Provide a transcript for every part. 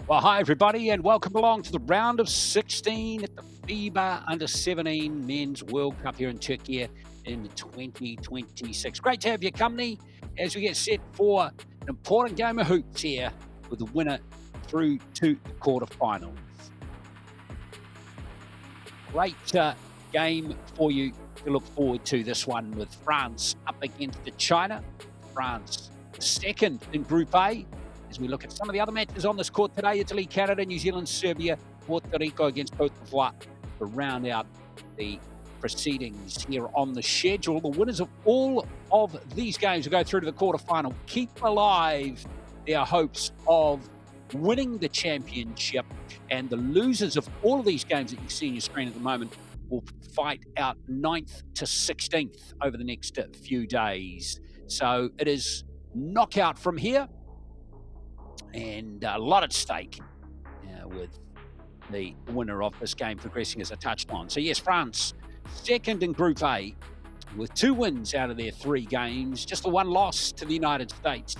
Well, hi, everybody, and welcome along to the round of 16 at the FIBA U17 Men's World Cup here in Turkey in 2026. Great to have your company as we get set for an important game of hoops here with the winner through to the quarterfinals. Great game for you to look forward to, this one with France up against China. France second in Group A. As we look at some of the other matches on this court today, Italy, Canada, New Zealand, Serbia, Puerto Rico against Cote d'Ivoire to round out the proceedings here on the schedule. The winners of all of these games will go through to the quarterfinal. Keep alive their hopes of winning the championship, and the losers of all of these games that you see on your screen at the moment will fight out 9th to 16th over the next few days. So it is knockout from here, and a lot at stake with the winner of this game progressing, as I touched on. So yes, France second in Group A with 2 wins out of their 3 games, just the 1 loss to the United States.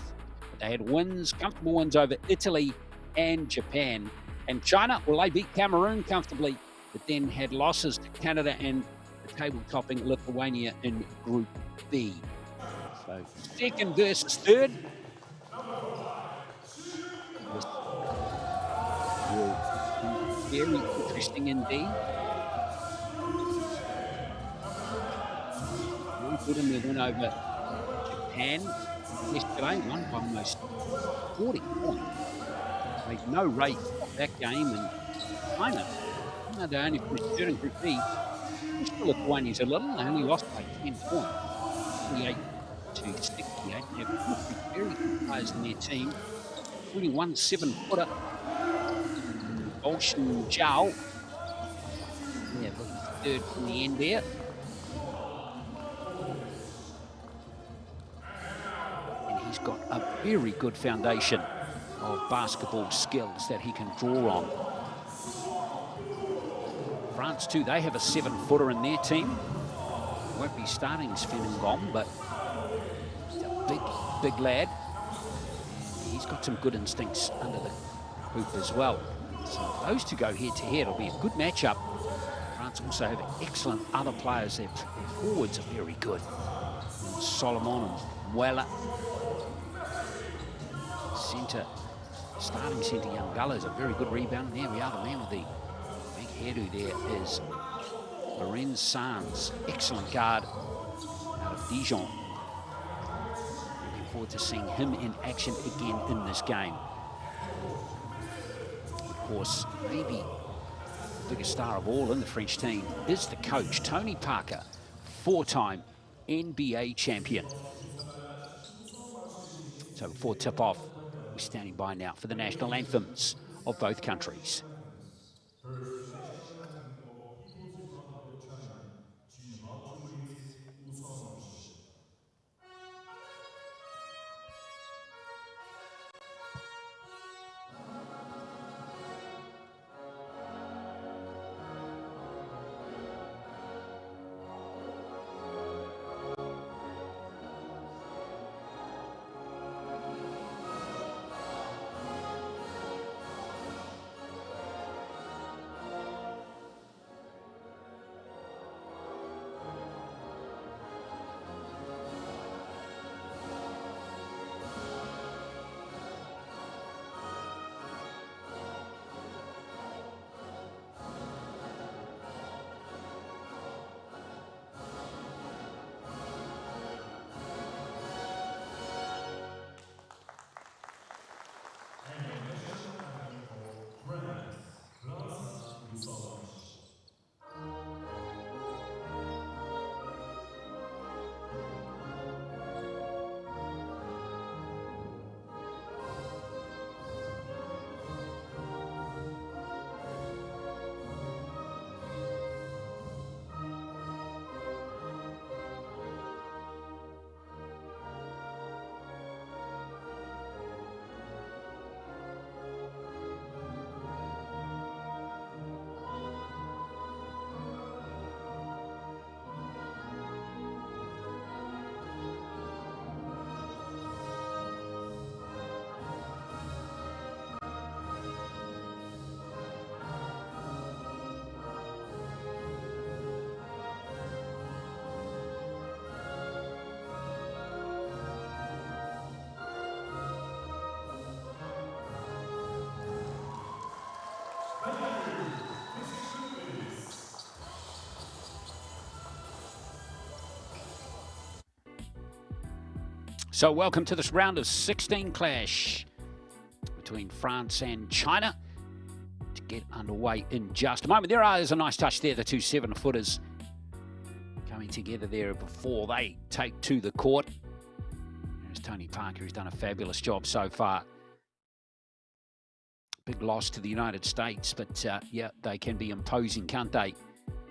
But they had wins, comfortable wins over Italy and Japan. And China, well, they beat Cameroon comfortably, but then had losses to Canada and the table-topping Lithuania in Group B. So second versus third. Will be very interesting indeed. Very good in their win over Japan yesterday, won by almost 40 points. Made no race off that game, and China, even though they only finished third in Group B, pushed the Lithuanians a little. They only lost by 10 points, 48 to 68. They have 2 very good players in their team, including one 7-footer, Ocean Zhao. Yeah, but he's third in the end there. And he's got a very good foundation of basketball skills that he can draw on. France, too, they have a 7-footer in their team. Won't be starting Sven Ngom, but he's a big lad. He's got some good instincts under the hoop as well. So those two go head-to-head. It'll be a good matchup. France also have excellent other players. Their forwards are very good. And Solomon and Muela. Starting centre Youngala is a very good rebounder. There we are, the man with the big hairdo there is Lorenz Sanz, excellent guard out of Dijon. Looking forward to seeing him in action again in this game. Of course, maybe the biggest star of all in the French team is the coach, Tony Parker, 4-time NBA champion. So before tip-off, we're standing by now for the national anthems of both countries. So welcome to this round of 16 clash between France and China to get underway in just a moment. There's a nice touch there, the two 7-footers coming together there before they take to the court. There's Tony Parker, who's done a fabulous job so far. Big loss to the United States, but yeah, they can be imposing, can't they,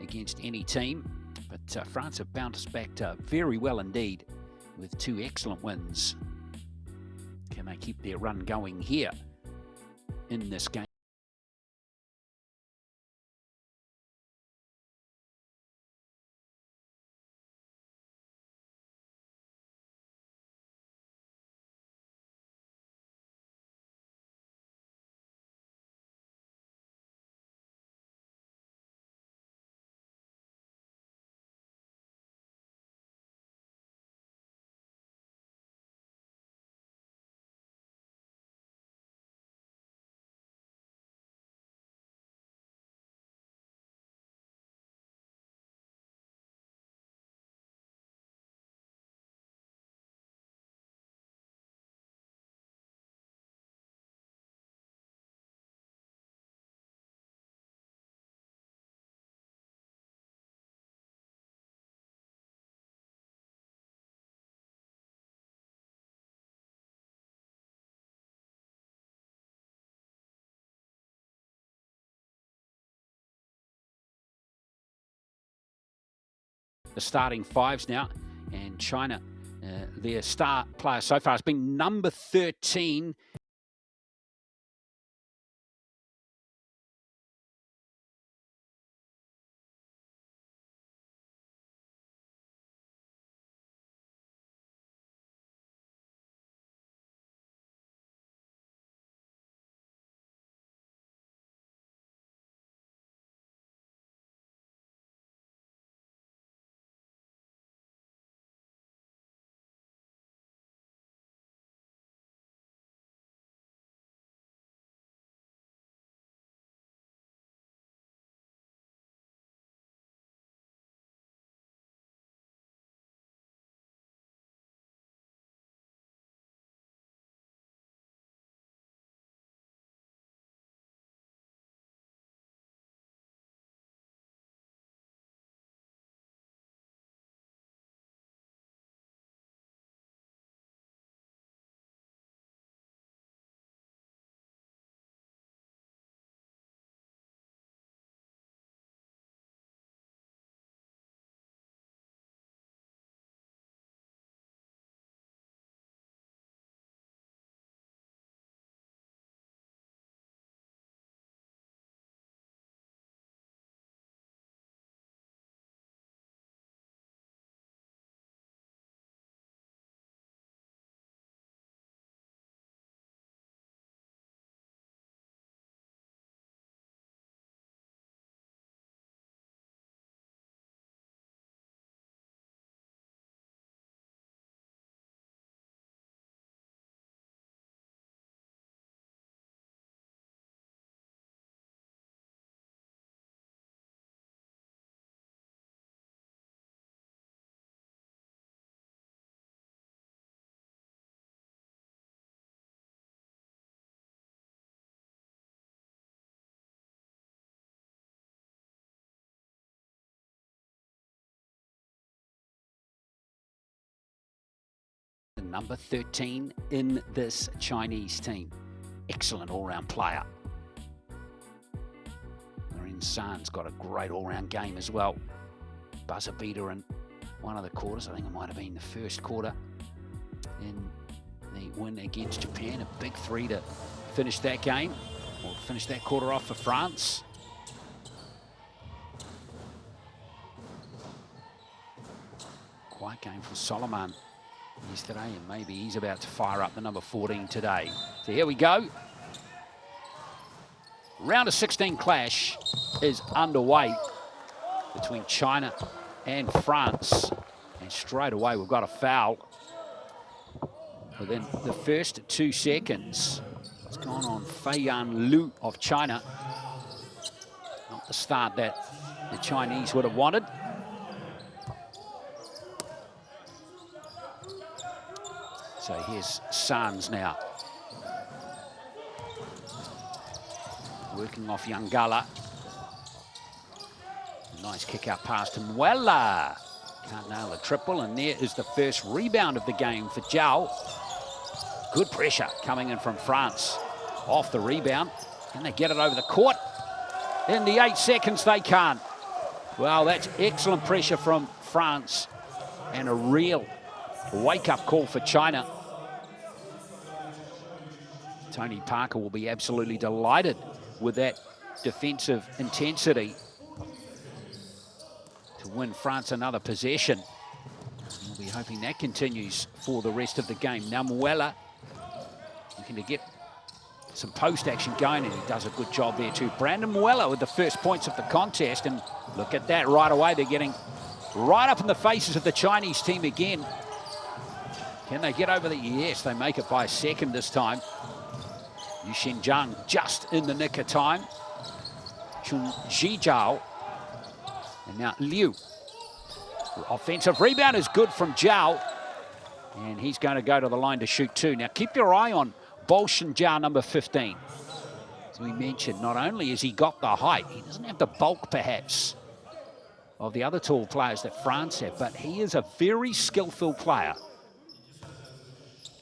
against any team. But France have bounced back very well indeed with two excellent wins. Can they keep their run going here in this game? The starting fives now, and China, their star player so far has been number 13. Number 13 in this Chinese team. Excellent all-round player. Marin San's got a great all-round game as well. Buzzer beater in one of the quarters. I think it might have been the first quarter in the win against Japan. A big three to finish that game, or finish that quarter off for France. Quiet game for Solomon yesterday, and maybe he's about to fire up the number 14 today. So here we go. Round of 16 clash is underway between China and France. And straight away we've got a foul within the first 2 seconds. It's gone on Feiyan Liu of China. Not the start that the Chinese would have wanted. So here's Sands now. Working off Yangala. Nice kick out pass to Muela. Can't nail the triple, and there is the first rebound of the game for Zhao. Good pressure coming in from France. Off the rebound. Can they get it over the court? In the 8 seconds, they can't. Well, that's excellent pressure from France and a real wake-up call for China. Tony Parker will be absolutely delighted with that defensive intensity to win France another possession. We'll be hoping that continues for the rest of the game. Now Muela looking to get some post action going, and he does a good job there too. Brandon Muela with the first points of the contest, and look at that right away. They're getting right up in the faces of the Chinese team again. Can they get over the... Yes, they make it by a second this time. Yu Xinjiang just in the nick of time. Chun Zhizhao. And now Liu. The offensive rebound is good from Zhao. And he's going to go to the line to shoot two. Now keep your eye on Bo Xinjiao, number 15. As we mentioned, not only has he got the height, he doesn't have the bulk perhaps of the other tall players that France have, but he is a very skillful player.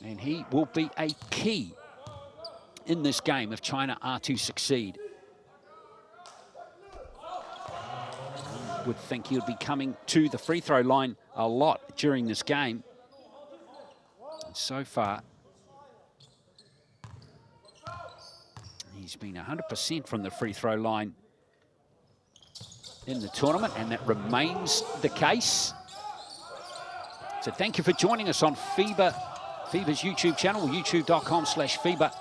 And he will be a key in this game if China are to succeed. I would think he would be coming to the free throw line a lot during this game. And so far, he's been 100% from the free throw line in the tournament, and that remains the case. So thank you for joining us on FIBA's YouTube channel, youtube.com/FIBA.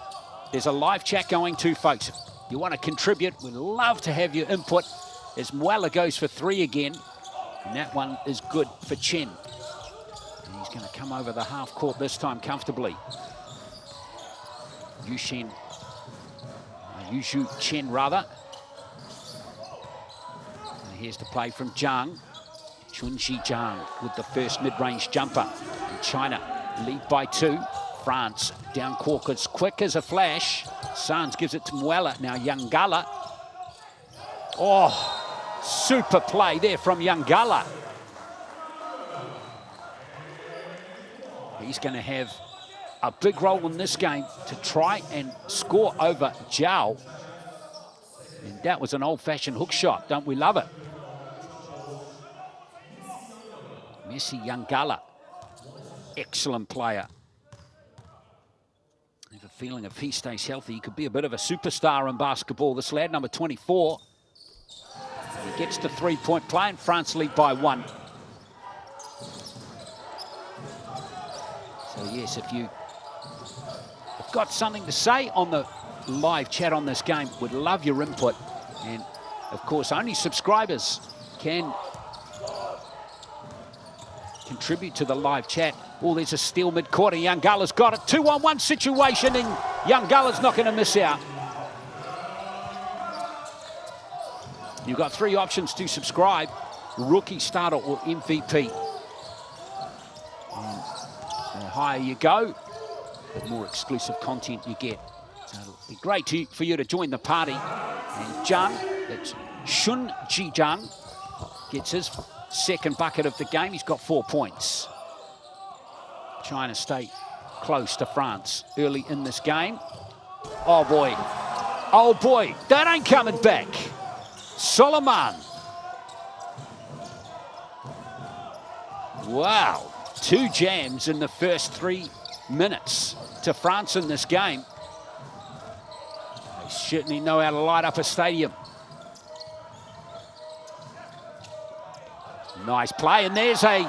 There's a live chat going too, folks. If you want to contribute, we'd love to have your input as Muela goes for three again. And that one is good for Chen. And he's going to come over the half court this time comfortably. Yuzhu Chen, rather. And here's the play from Zhang. Chun Zhizhang with the first mid-range jumper. And China lead by 2. France down court as quick as a flash. Sands gives it to Muela. Now Yangala. Oh, super play there from Yangala. He's going to have a big role in this game to try and score over Zhao. And that was an old-fashioned hook shot. Don't we love it? Messi Yangala. Excellent player. I have a feeling if he stays healthy, he could be a bit of a superstar in basketball. This lad, number 24. He gets to three-point play, and France lead by 1. So yes, if you have got something to say on the live chat on this game, would love your input. And of course, only subscribers can contribute to the live chat. Oh, there's a steal mid-court, and Yangala's got it. 2-on-1 situation, and Yangala's not going to miss out. You've got 3 options to subscribe: rookie, starter, or MVP. And the higher you go, the more exclusive content you get. So it'll be great for you to join the party. And Zhang, that's Chun Zhizhang, gets his second bucket of the game. He's got 4 points. China stay close to France early in this game. Oh boy. Oh boy. That ain't coming back. Solomon. Wow. 2 jams in the first 3 minutes to France in this game. They certainly know how to light up a stadium. Nice play, and there's a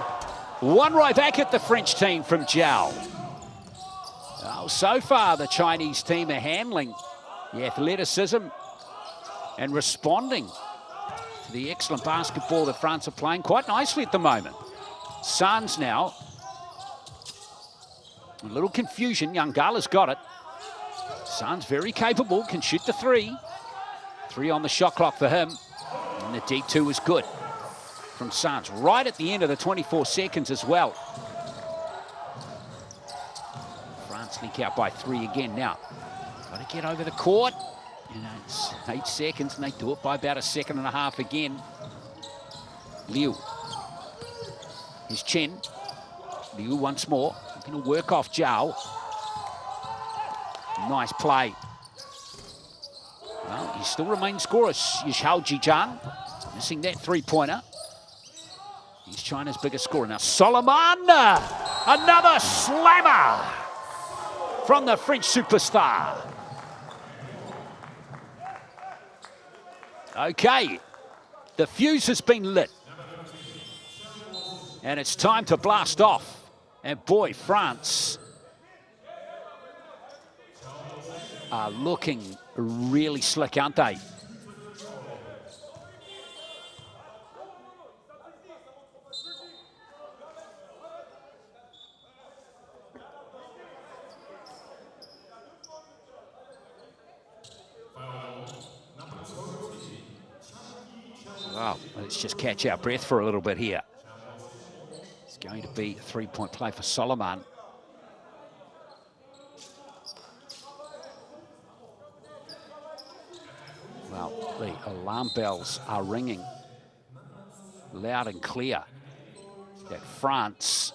one right back at the French team from Zhao. Oh, so far, the Chinese team are handling the athleticism and responding to the excellent basketball that France are playing quite nicely at the moment. Sands now. A little confusion. Yangala's got it. Sands very capable, can shoot the 3. 3 on the shot clock for him. And the D2 is good from Sands, right at the end of the 24 seconds as well. sneak out by 3 again. Now, got to get over the court. You know, it's 8 seconds, and they do it by about 1.5 seconds again. Liu. Here's Chen. Liu once more. Going to work off Zhao. Nice play. Well, he still remains scoreless. Yishao Jijang missing that 3-pointer. He's China's biggest scorer. Now Solomon, another slammer from the French superstar. Okay, the fuse has been lit. And it's time to blast off. And boy, France are looking really slick, aren't they? Wow, let's just catch our breath for a little bit here. It's going to be a 3-point play for Solomon. Well, the alarm bells are ringing loud and clear that France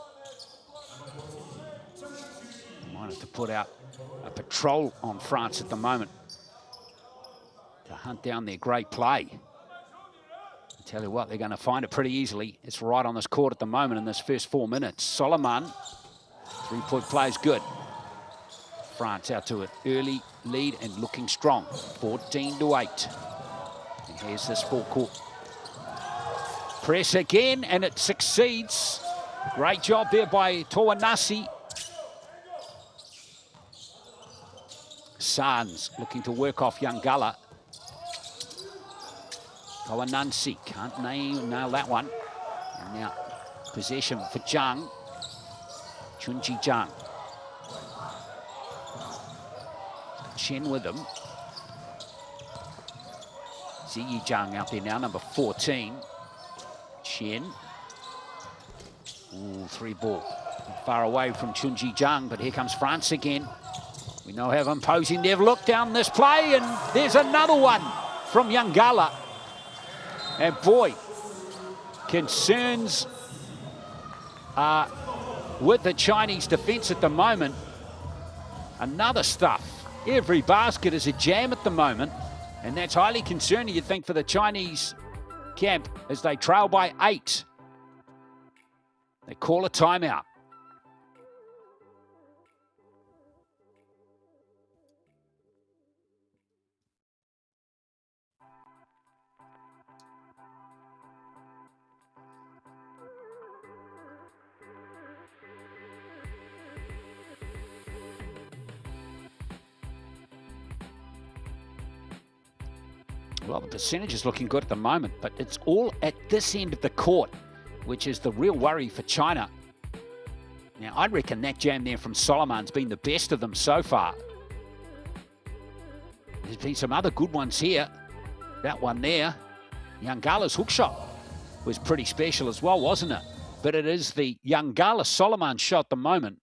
might have to put out a patrol on France at the moment to hunt down their great play. I tell you what, they're going to find it pretty easily. It's right on this court at the moment in this first 4 minutes. Solomon, 3-point play is good. France out to an early lead and looking strong, 14-8. And here's this full court press again, and it succeeds. Great job there by Tawanasi. Sands looking to work off Yangala. Tawanasi can't nail that one. And now possession for Zhang. Chunji Zhang. Chen with him. Ziyi Zhang out there now, number 14. Chen. Ooh, 3-ball. Far away from Chunji Zhang, but here comes France again. We know how imposing they've looked down this play, and there's another one from Yangala. And boy, concerns with the Chinese defense at the moment. Another stuff. Every basket is a jam at the moment, and that's highly concerning, you'd think, for the Chinese camp as they trail by 8. They call a timeout. Well, the percentage is looking good at the moment, but it's all at this end of the court, which is the real worry for China. Now, I reckon that jam there from Solomon's been the best of them so far. There's been some other good ones here. That one there, Yangala's hook shot was pretty special as well, wasn't it? But it is the Yangala-Solomon shot at the moment.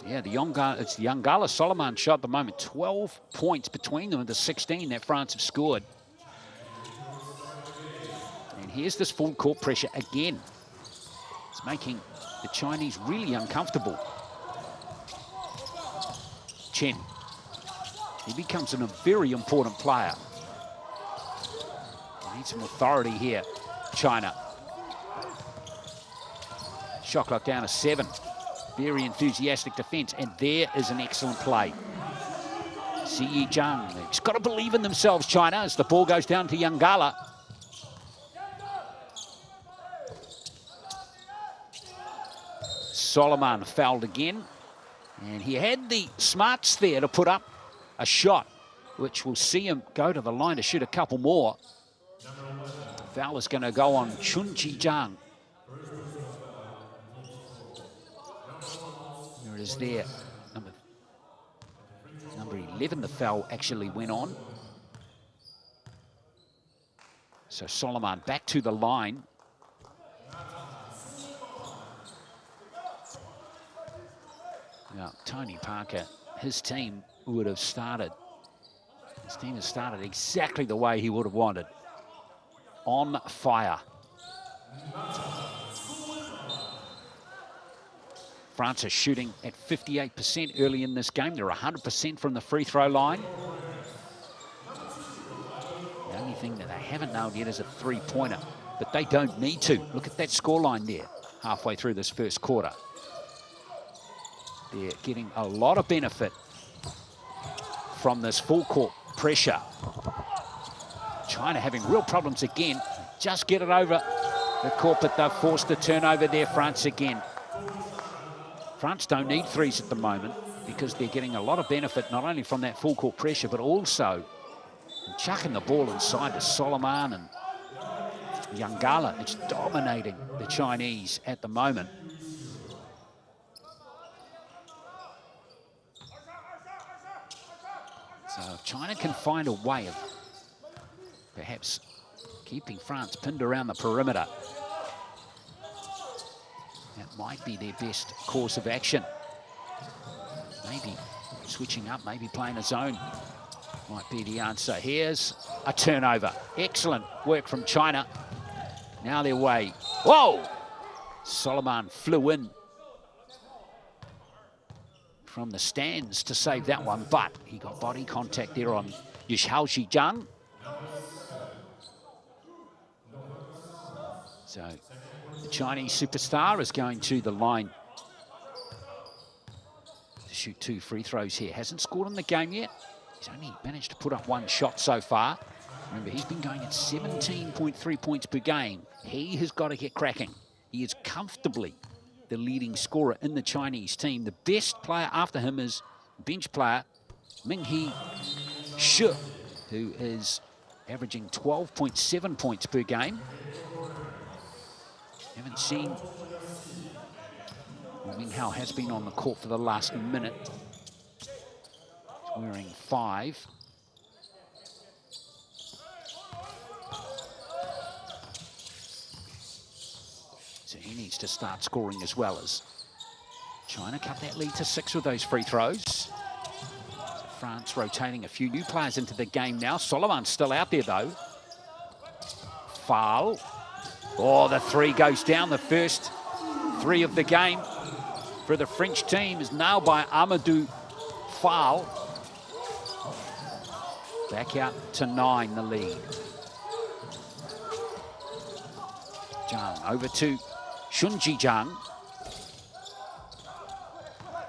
Yeah, it's the Yangala-Solomon shot at the moment. 12 points between them and the 16 that France have scored. And here's this full court pressure again. It's making the Chinese really uncomfortable. Chen. He becomes a very important player. They need some authority here, China. Shot clock down to 7. Very enthusiastic defense, and there is an excellent play. Ziyi Zhang, they've just got to believe in themselves, China, as the ball goes down to Yangala. Solomon fouled again, and he had the smarts there to put up a shot, which will see him go to the line to shoot a couple more. Foul is going to go on Chunji Zhang. Number 11, the foul actually went on. So Solomon back to the line. Now, Tony Parker, his team would have started. His team has started exactly the way he would have wanted. On fire. France is shooting at 58% early in this game. They're 100% from the free throw line. The only thing that they haven't nailed yet is a three-pointer, but they don't need to. Look at that scoreline there, halfway through this first quarter. They're getting a lot of benefit from this full court pressure. China having real problems again. Just get it over the court, but they've forced the turnover there, France again. France don't need threes at the moment because they're getting a lot of benefit not only from that full court pressure, but also chucking the ball inside to Solomon and Yangala. It's dominating the Chinese at the moment. So if China can find a way of perhaps keeping France pinned around the perimeter, that might be their best course of action. Maybe switching up, maybe playing a zone might be the answer. Here's a turnover. Excellent work from China. Now their way. Whoa! Solomon flew in from the stands to save that one, but he got body contact there on Yishao Zhang. So the Chinese superstar is going to the line to shoot 2 free throws here. Hasn't scored in the game yet. He's only managed to put up 1 shot so far. Remember, he's been going at 17.3 points per game. He has got to get cracking. He is comfortably the leading scorer in the Chinese team. The best player after him is bench player Minghee Shi, who is averaging 12.7 points per game. Haven't seen, well, Ming Hao has been on the court for the last minute. He's wearing 5. So he needs to start scoring as well. As China cut that lead to 6 with those free throws. So France rotating a few new players into the game now. Solomon's still out there though. Foul. Oh, the 3 goes down. The first 3 of the game for the French team is nailed by Amadou Fall. Back out to 9, the lead. Zhang over to Shunji Zhang.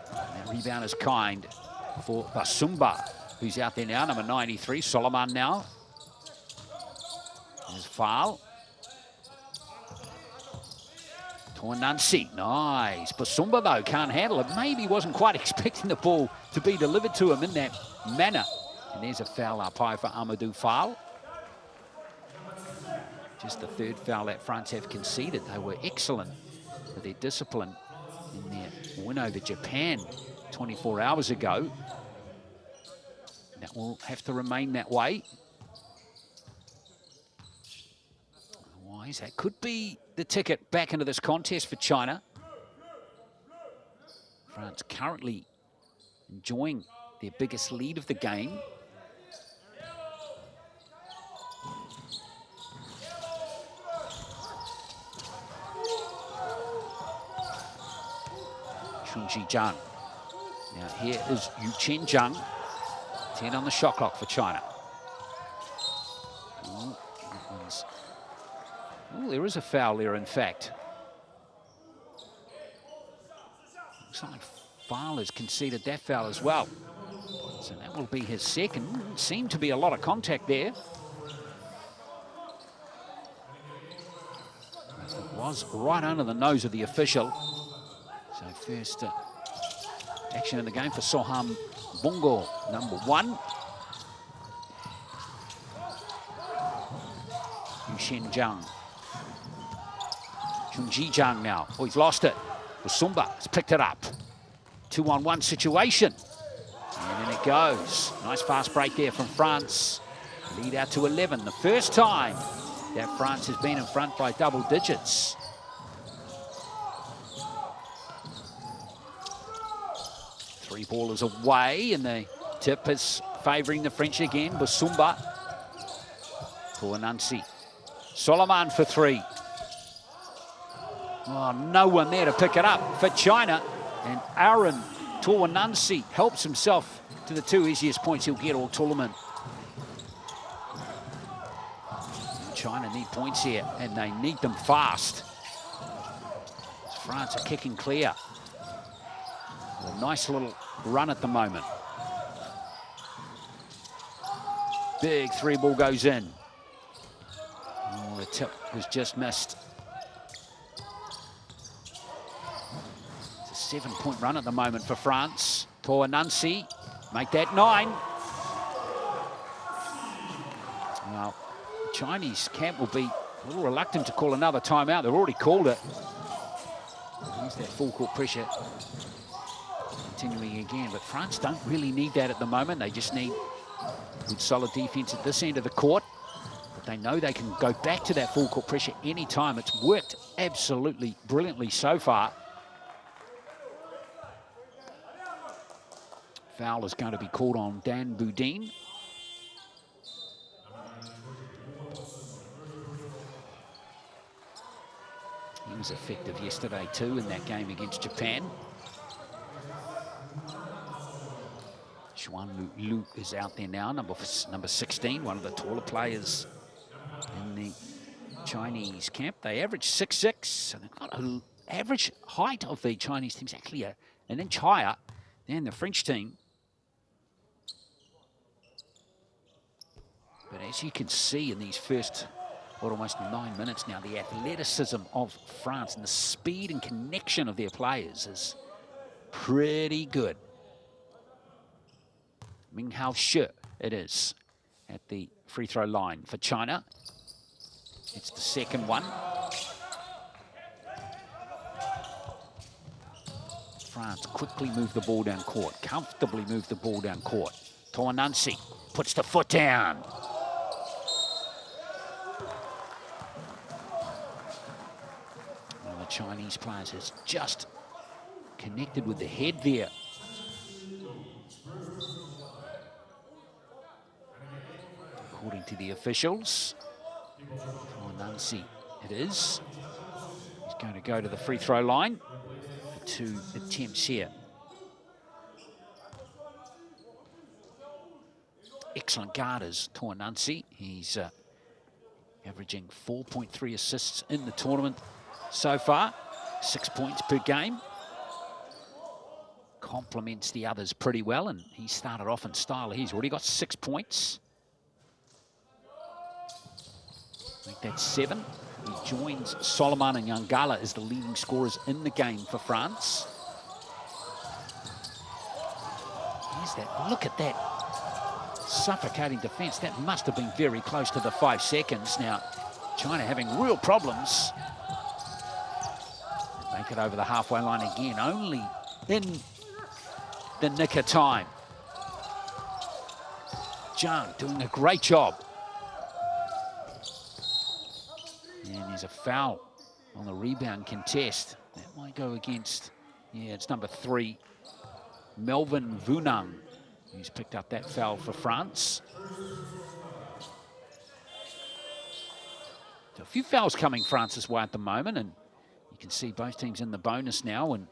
And that rebound is kind for Basumba, who's out there now, number 93. Solomon now. There's Fall. Tornansi, nice. Basumba, though, can't handle it. Maybe wasn't quite expecting the ball to be delivered to him in that manner. And there's a foul up high for Amadou Fall. Just the 3rd foul that France have conceded. They were excellent for their discipline in their win over Japan 24 hours ago. That will have to remain that way. Otherwise, that could be the ticket back into this contest for China. France currently enjoying their biggest lead of the game. Shunji Zhang. Now here is Yu Chen Zhang. 10 on the shot clock for China. Oh, there is a foul there, in fact. Looks like Fall has conceded that foul as well. So that will be his 2nd. Seemed to be a lot of contact there. It was right under the nose of the official. So first action in the game for Soham Bongo, number 1. Yushen Zhang. Chunji Zhang now. Oh, he's lost it. Basumba has picked it up. 2-on-1 situation. And an goes. Nice fast break there from France. Lead out to 11. The first time that France has been in front by double digits. Three ballers away, and the tip is favouring the French again. Basumba. Anansi. Solomon for three. Oh, no one there to pick it up for China. And Aaron Anansi helps himself to the two easiest points he'll get all tournament. China need points here, and they need them fast. France are kicking clear. A nice little run at the moment. Big three ball goes in. Oh, the tip was just missed. It's a 7-point run at the moment for France. Anansi, make that 9. Well, the Chinese camp will be a little reluctant to call another timeout. They've already called it. There's that full court pressure continuing again, but France don't really need that at the moment. They just need good solid defense at this end of the court. But they know they can go back to that full court pressure anytime. It's worked absolutely brilliantly so far. Foul is going to be called on Dan Boudin. He was effective yesterday too in that game against Japan. Xuan Lu is out there now, number 16, one of the taller players in the Chinese camp. They average 6'6", so they've got an average height of the Chinese team's actually an inch higher than the French team. But as you can see in these first, almost 9 minutes now, the athleticism of France and the speed and connection of their players is pretty good. Minghao Shi it is at the free throw line for China. It's the second one. France quickly move the ball down court, comfortably move the ball down court. Anansi puts the foot down. One of the Chinese players has just connected with the head there. According to the officials, Anansi it is. He's going to go to the free throw line for 2 attempts here. Excellent guarders, Anansi. He's averaging 4.3 assists in the tournament so far, 6 points per game. Complements the others pretty well, and he started off in style. He's already got 6 points. Make that 7. He joins Solomon and Yangala as the leading scorers in the game for France. Here's that. Look at that suffocating defense. That must have been very close to the 5 seconds. Now, China having real problems. Make it over the halfway line again, only in the nick of time. Zhang doing a great job. And there's a foul on the rebound contest. That might go against, yeah, it's number 3, Melvin Vunang, who's picked up that foul for France. So a few fouls coming France's way at the moment, and you can see both teams in the bonus now, and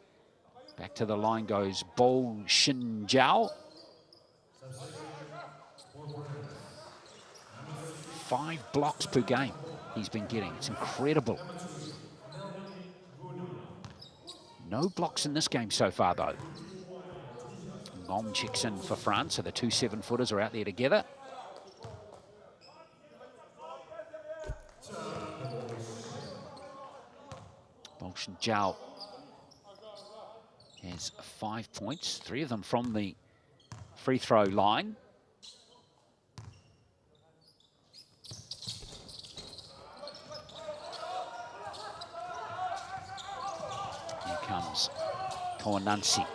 back to the line goes Bo Xinjiao. 5 blocks per game he's been getting. It's incredible. No blocks in this game so far, though. Ngom checks in for France, so the 2 7-footers are out there together. Bo Xinjiao has 5 points, 3 of them from the free throw line. Here comes Anansi.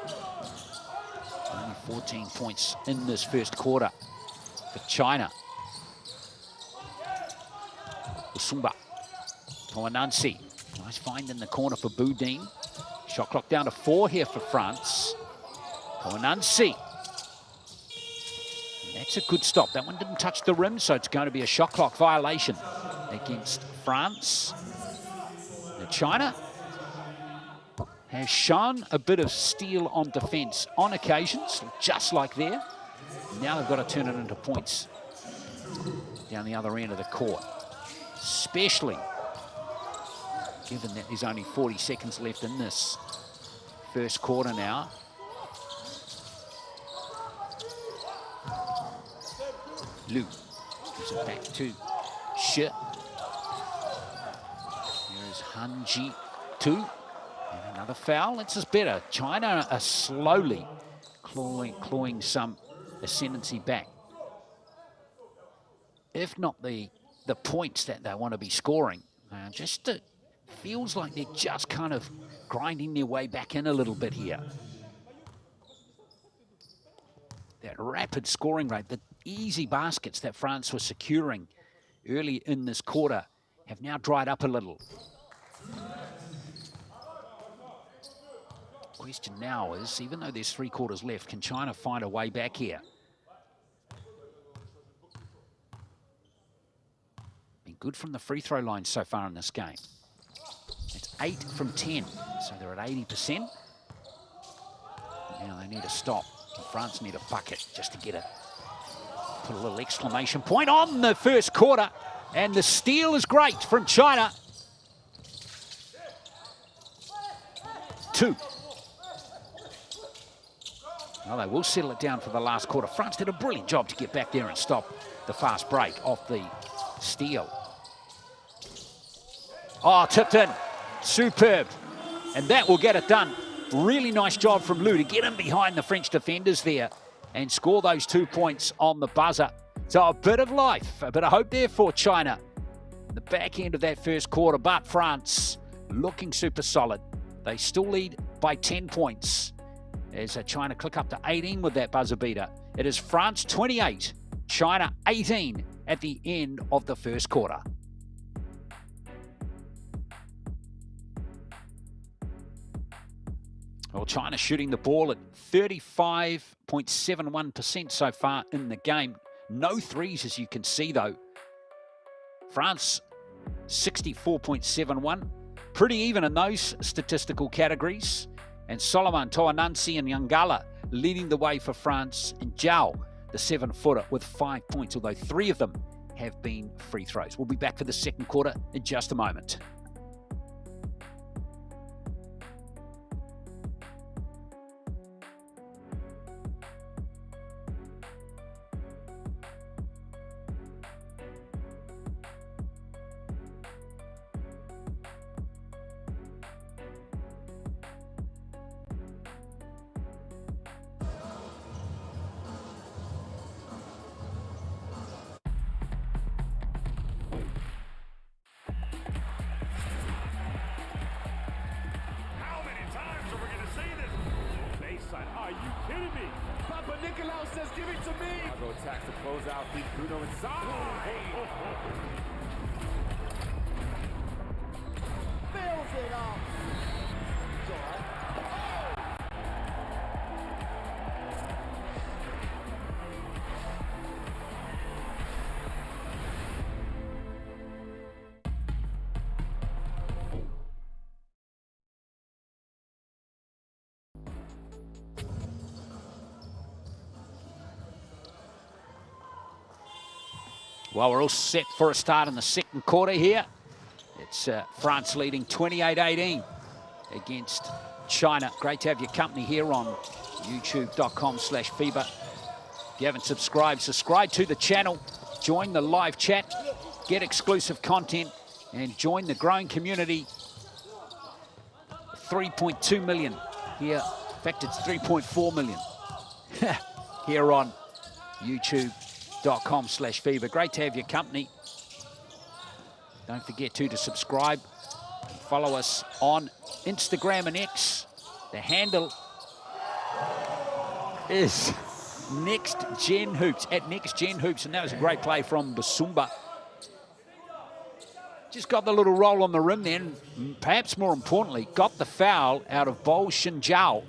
Only 14 points in this first quarter for China. Usumba, Toanansi, nice find in the corner for Boudin. Shot clock down to 4 here for France. Toanansi. That's a good stop. That one didn't touch the rim, so it's going to be a shot clock violation against France. Now China has shown a bit of steel on defense on occasions, just like there. Now they've got to turn it into points down the other end of the court, especially given that there's only 40 seconds left in this first quarter now. Lu gives it back to Shi. Here is Han Ji-tu. And another foul. It's just better. China are slowly clawing some ascendancy back. If not the points that they want to be scoring, feels like they're just kind of grinding their way back in a little bit here. That rapid scoring rate, the easy baskets that France was securing early in this quarter have now dried up a little. Question now is, even though there's 3 quarters left, can China find a way back here? Been good from the free throw line so far in this game. It's 8 from 10, so they're at 80%. Now they need a stop. France need a bucket just to get it. Put a little exclamation point on the first quarter. And the steal is great from China. 2. Well, they will settle it down for the last quarter. France did a brilliant job to get back there and stop the fast break off the steal. Oh, tipped in. Superb. And that will get it done. Really nice job from Lu to get in behind the French defenders there and score those 2 points on the buzzer. So a bit of life, a bit of hope there for China. The back end of that first quarter, but France looking super solid. They still lead by 10 points as China click up to 18 with that buzzer beater. It is France 28, China 18 at the end of the first quarter. Well, China shooting the ball at 35.71% so far in the game. No threes, as you can see, though. France, 64.71. Pretty even in those statistical categories. And Solomon, Toanansi and Yangala leading the way for France. And Zhao, the 7-footer, with 5 points, although 3 of them have been free throws. We'll be back for the second quarter in just a moment. Are you kidding me? Papa Nicolau says give it to me. I'll go attacks the closeout, feed Bruno inside. Fills it up. It's all right. Well, we're all set for a start in the second quarter here. It's France leading 28-18 against China. Great to have your company here on youtube.com/FIBA. If you haven't subscribed, subscribe to the channel, join the live chat, get exclusive content, and join the growing community. 3.2 million here. In fact, it's 3.4 million here on youtube.com/FIBA. Great to have your company. Don't forget to subscribe. Follow us on Instagram and X. The handle is Next Gen Hoops, at Next Gen Hoops, and that was a great play from Basumba. Just got the little roll on the rim then, perhaps more importantly, got the foul out of Bo Shinjiao.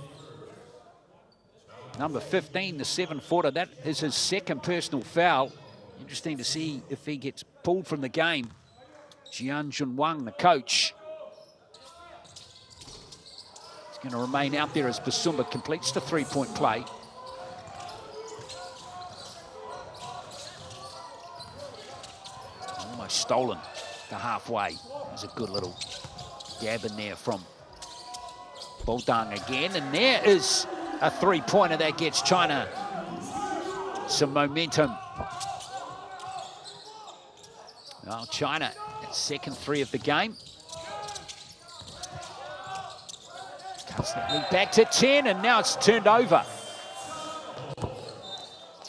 Number 15, the 7-footer, that is his second personal foul. Interesting to see if he gets pulled from the game. Jian Junwang, the coach, is going to remain out there as Basumba completes the three-point play. Almost stolen to halfway. There's a good little dab in there from Bodang again, and there is a three-pointer that gets China some momentum. Well, China, its second three of the game. Cuts that lead back to 10, and now it's turned over.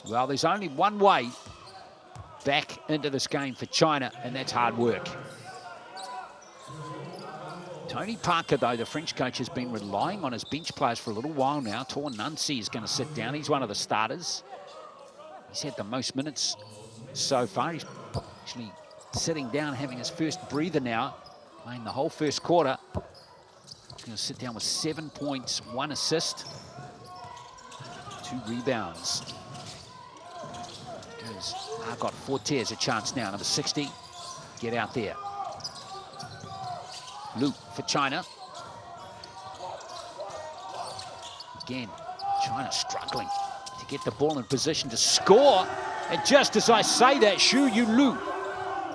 Well, there's only one way back into this game for China, and that's hard work. Tony Parker, though, the French coach, has been relying on his bench players for a little while now. Tor Nunsi is going to sit down. He's one of the starters. He's had the most minutes so far. He's actually sitting down, having his first breather now, playing the whole first quarter. He's going to sit down with 7 points, 1 assist, 2 rebounds. I've got Fortes a chance now, number 60. Get out there. Lu for China. Again, China struggling to get the ball in position to score. And just as I say that, Xu Yu Lu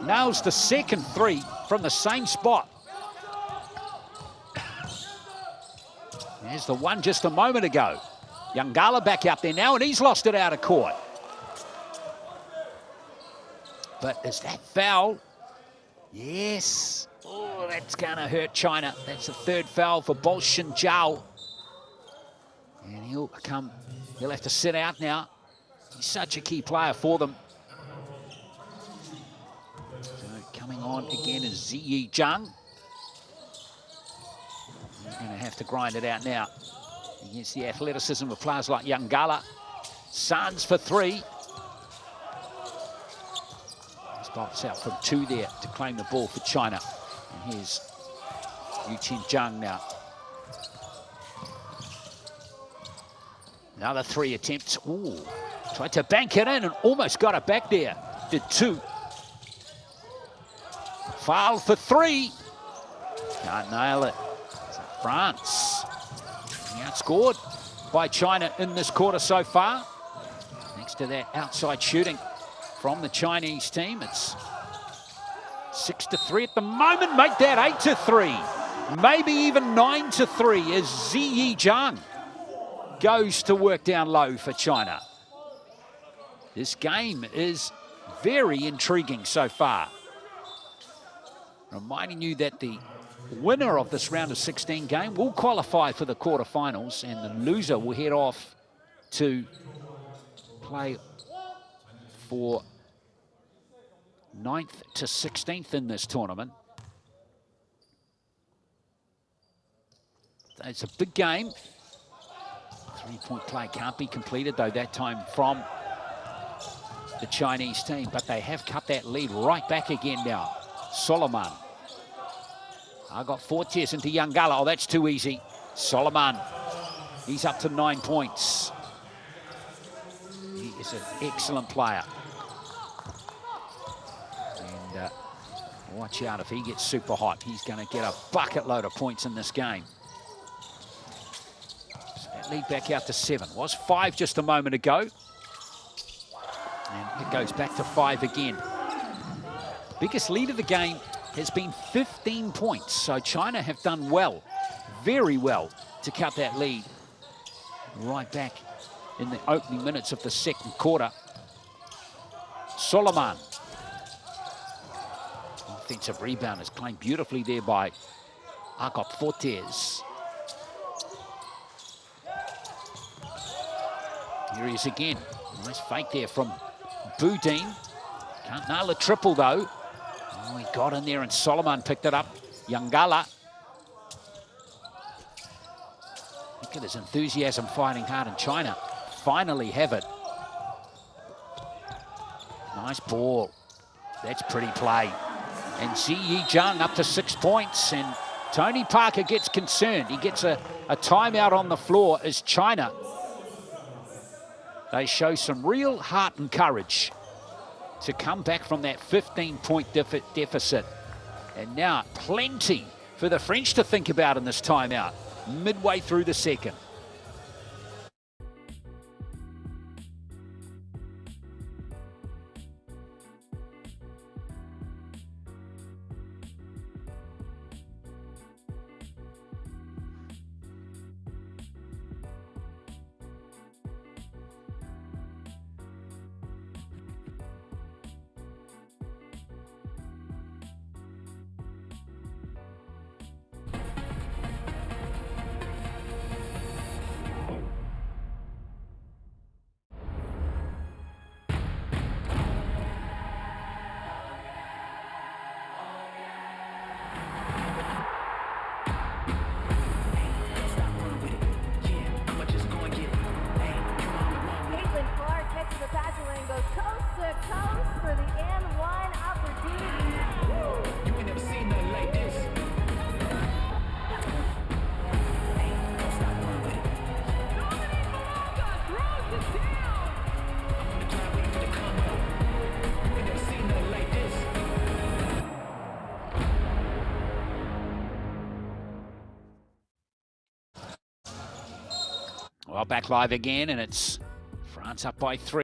nails the second three from the same spot. There's the one just a moment ago. Yangala back out there now, and he's lost it out of court. But is that foul? Yes. Oh, that's going to hurt China. That's the third foul for Bo Shinjiao. And he'll have to sit out now. He's such a key player for them. So coming on again is Ziyi Zhang. He's going to have to grind it out now against the athleticism of players like Yangala. Sands for 3. Spots out from 2 there to claim the ball for China. And here's Yuqin Zhang now. Another 3 attempts. Ooh, tried to bank it in and almost got it back there. Did 2. Foul for 3. Can't nail it. So France being outscored by China in this quarter so far. Next to that outside shooting from the Chinese team, it's 6-3 at the moment. Make that 8-3, maybe even 9-3 as Ziyi Zhang goes to work down low for China. This game is very intriguing so far. Reminding you that the winner of this round of 16 game will qualify for the quarterfinals, and the loser will head off to play for 9th to 16th in this tournament. It's a big game. 3-point play can't be completed, though, that time from the Chinese team, but they have cut that lead right back again now. Solomon. I got Fortes into Yangala. Oh, that's too easy. Solomon, he's up to 9 points. He is an excellent player. And watch out if he gets super hot. He's going to get a bucket load of points in this game. So that lead back out to 7. Was 5 just a moment ago. And it goes back to 5 again. Biggest lead of the game has been 15 points. So China have done well, very well, to cut that lead right back in the opening minutes of the second quarter. Solomon. Offensive rebound is claimed beautifully there by Argot Fortes. Here he is again. Nice fake there from Boudin. Can't nail a triple though. Oh, he got in there and Solomon picked it up. Yangala. Look at his enthusiasm fighting hard in China. finally have it. Nice ball. That's pretty play. And Ziyi Zhang up to 6 points, and Tony Parker gets concerned. He gets a timeout on the floor as China. They show some real heart and courage to come back from that 15-point deficit. And now plenty for the French to think about in this timeout, midway through the second. Well, back live again, and it's France up by 3.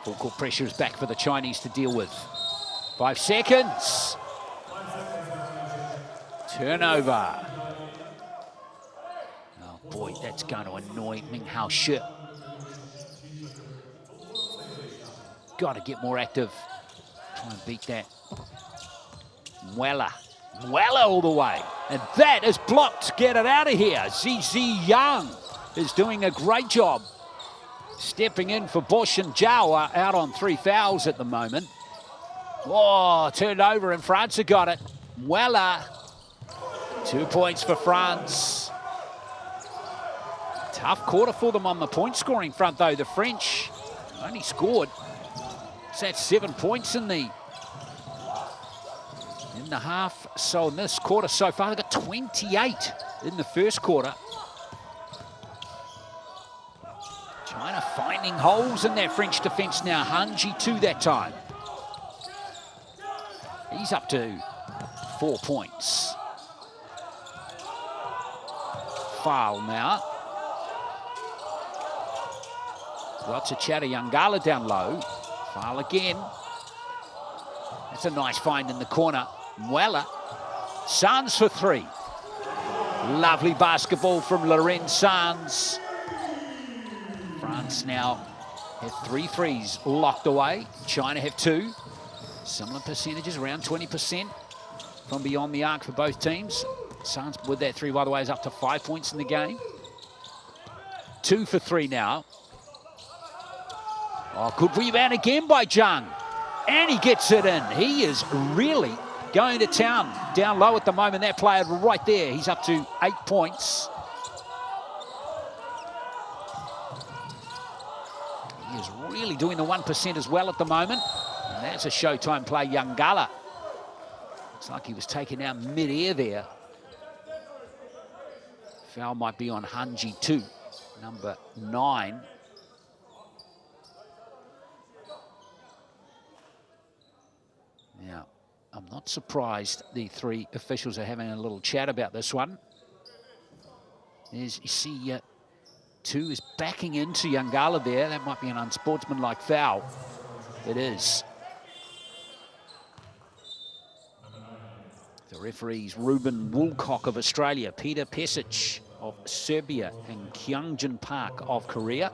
Full court pressure is back for the Chinese to deal with. 5 seconds. Turnover. Oh boy, that's going to annoy Ming Hao Shi. Got to get more active. Try and beat that. Muela all the way. And that is blocked. Get it out of here. Ziyi Zhang is doing a great job. Stepping in for Bosch and Zhao, out on 3 fouls at the moment. Oh, turned over and France have got it. Muela, 2 points for France. Tough quarter for them on the point scoring front though. The French only scored, so that's 7 points in the half. So in this quarter so far, they've got 28 in the first quarter. China finding holes in that French defence now. Hanji too that time. He's up to 4 points. Foul now. Lots of chatter. Yangala down low. Foul again. That's a nice find in the corner. Muela. Sanz for 3. Lovely basketball from Lorenz Sanz. France now have 3 threes locked away. China have 2. Similar percentages, around 20% from beyond the arc for both teams. Sanz with that 3, by the way, is up to 5 points in the game. 2 for 3 now. Oh, good rebound again by Zhang. And he gets it in. He is really going to town down low at the moment. That player right there, he's up to 8 points. He is really doing the 1% as well at the moment. And that's a Showtime play, Yangala. Looks like he was taken out mid-air there. Foul might be on Hanji too, number 9. Now, I'm not surprised the 3 officials are having a little chat about this one. There's, you see, 2 is backing into Yangala there. That might be an unsportsmanlike foul. It is. The referees, Ruben Woolcock of Australia, Peter Pesic of Serbia, and Kyungjin Park of Korea.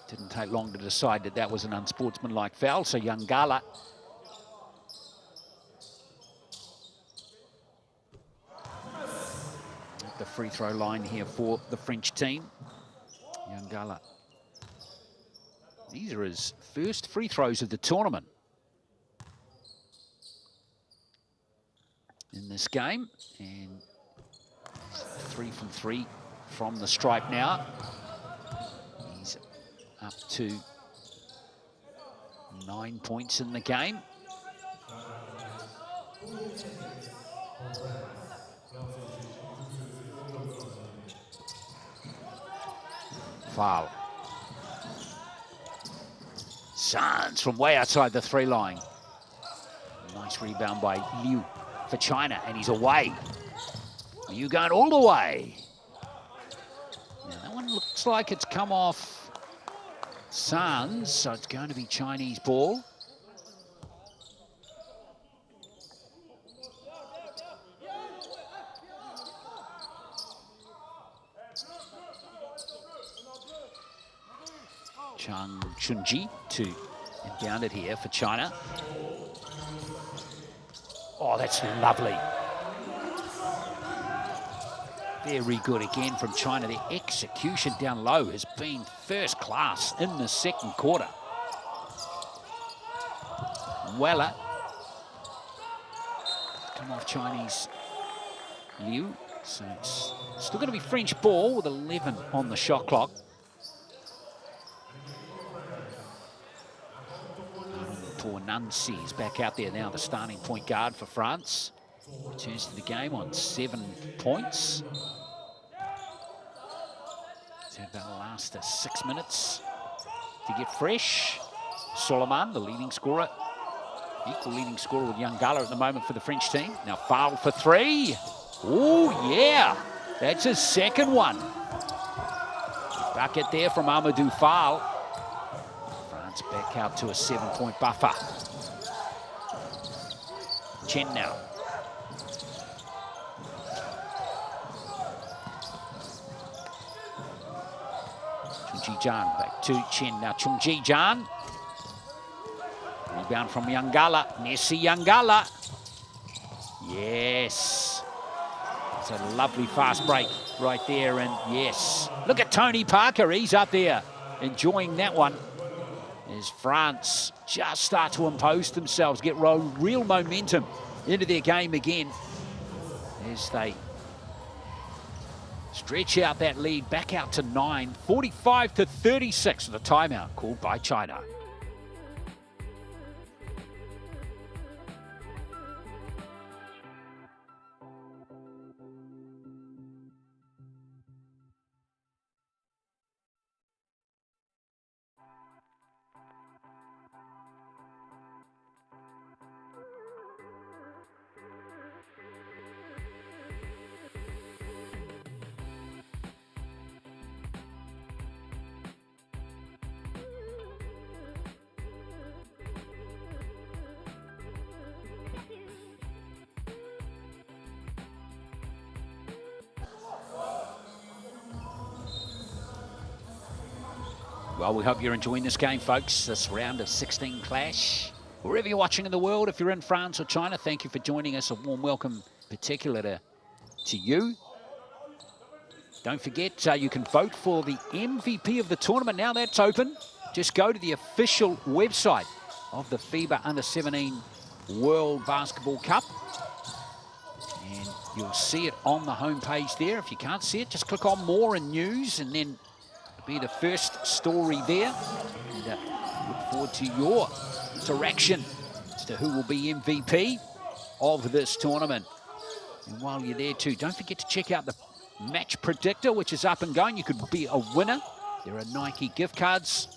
Didn't take long to decide that that was an unsportsmanlike foul, so Yangala at the free throw line here for the French team. Yangala. These are his first free throws of the tournament in this game, and 3 from 3 from the stripe now. He's up to 9 points in the game. Foul. Sands from way outside the 3 line. Nice rebound by Liu for China, and he's away. Liu going all the way. Now that one looks like it's come off Sands, so it's going to be Chinese ball. Chunji to inbound it here for China. Oh, that's lovely. Very good again from China. The execution down low has been first class in the second quarter. Weller. Come off Chinese Liu. So it's still going to be French ball with 11 on the shot clock. Nancy is back out there now, the starting point guard for France. Returns to the game on 7 points. So that'll last 6 minutes to get fresh. Solomon, the leading scorer, equal leading scorer with Yangala at the moment for the French team. Now foul for 3. Oh yeah, that's his second one. Bucket there from Amadou Fall. France back out to a 7-point buffer. Chen now. Chungji-jan back to Chen. Now Chungji-jan. Rebound from Yangala. Nessie Yangala. Yes. It's a lovely fast break right there. And yes. Look at Tony Parker. He's up there enjoying that one. As France just start to impose themselves, get real momentum into their game again as they stretch out that lead back out to 9, 45-36 with a timeout called by China. Well, we hope you're enjoying this game, folks, this round of 16 clash. Wherever you're watching in the world, if you're in France or China, thank you for joining us. A warm welcome, particular to you. Don't forget, you can vote for the MVP of the tournament. Now that's open. Just go to the official website of the FIBA Under-17 World Basketball Cup. And you'll see it on the homepage there. If you can't see it, just click on More and News, and then be the first story there. And look forward to your interaction as to who will be MVP of this tournament. And while you're there too, don't forget to check out the match predictor, which is up and going. You could be a winner. There are Nike gift cards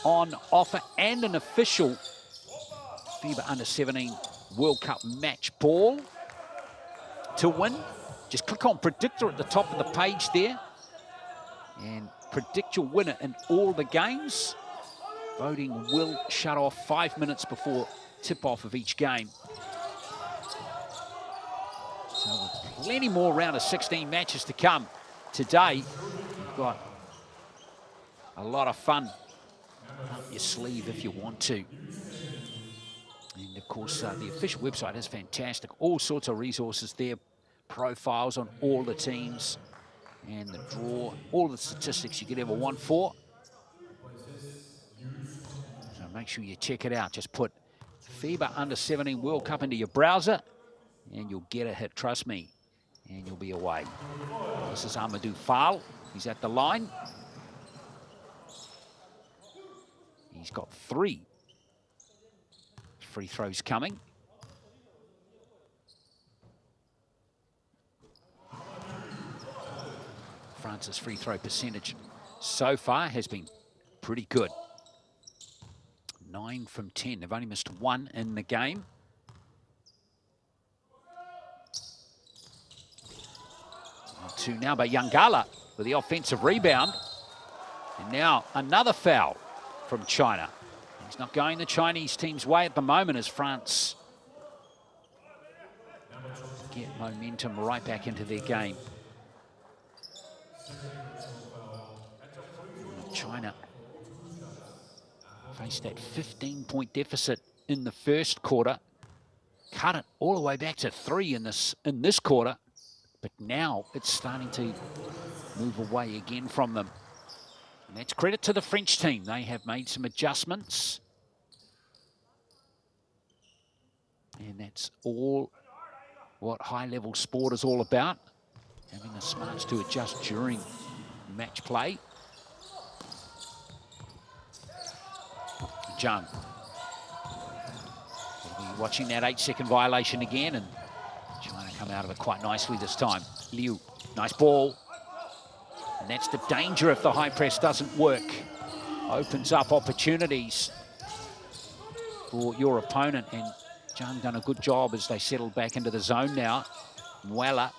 on offer and an official FIBA Under-17 World Cup match ball to win. Just click on predictor at the top of the page there and predict your winner in all the games. Voting will shut off 5 minutes before tip-off of each game. So with plenty more round of 16 matches to come today. You've got a lot of fun up your sleeve if you want to. And of course, the official website is fantastic. All sorts of resources there, profiles on all the teams and the draw, all the statistics you could ever want for. So make sure you check it out. Just put FIBA Under-17 World Cup into your browser and you'll get a hit, trust me, and you'll be away. This is Amadou Fall. He's at the line. He's got 3 free throws coming. France's free throw percentage so far has been pretty good. 9 from 10. They've only missed 1 in the game. Two now by Yangala with the offensive rebound. And now another foul from China. He's not going the Chinese team's way at the moment as France get momentum right back into their game. China faced that 15-point deficit in the first quarter, cut it all the way back to 3 in this quarter, but now it's starting to move away again from them. And that's credit to the French team. They have made some adjustments. And that's all what high-level sport is all about, having the smarts to adjust during match play. Zhang. We'll be watching that 8-second violation again, and China come out of it quite nicely this time. Liu, nice ball. And that's the danger if the high press doesn't work. Opens up opportunities for your opponent, and Zhang done a good job as they settled back into the zone now. Muela.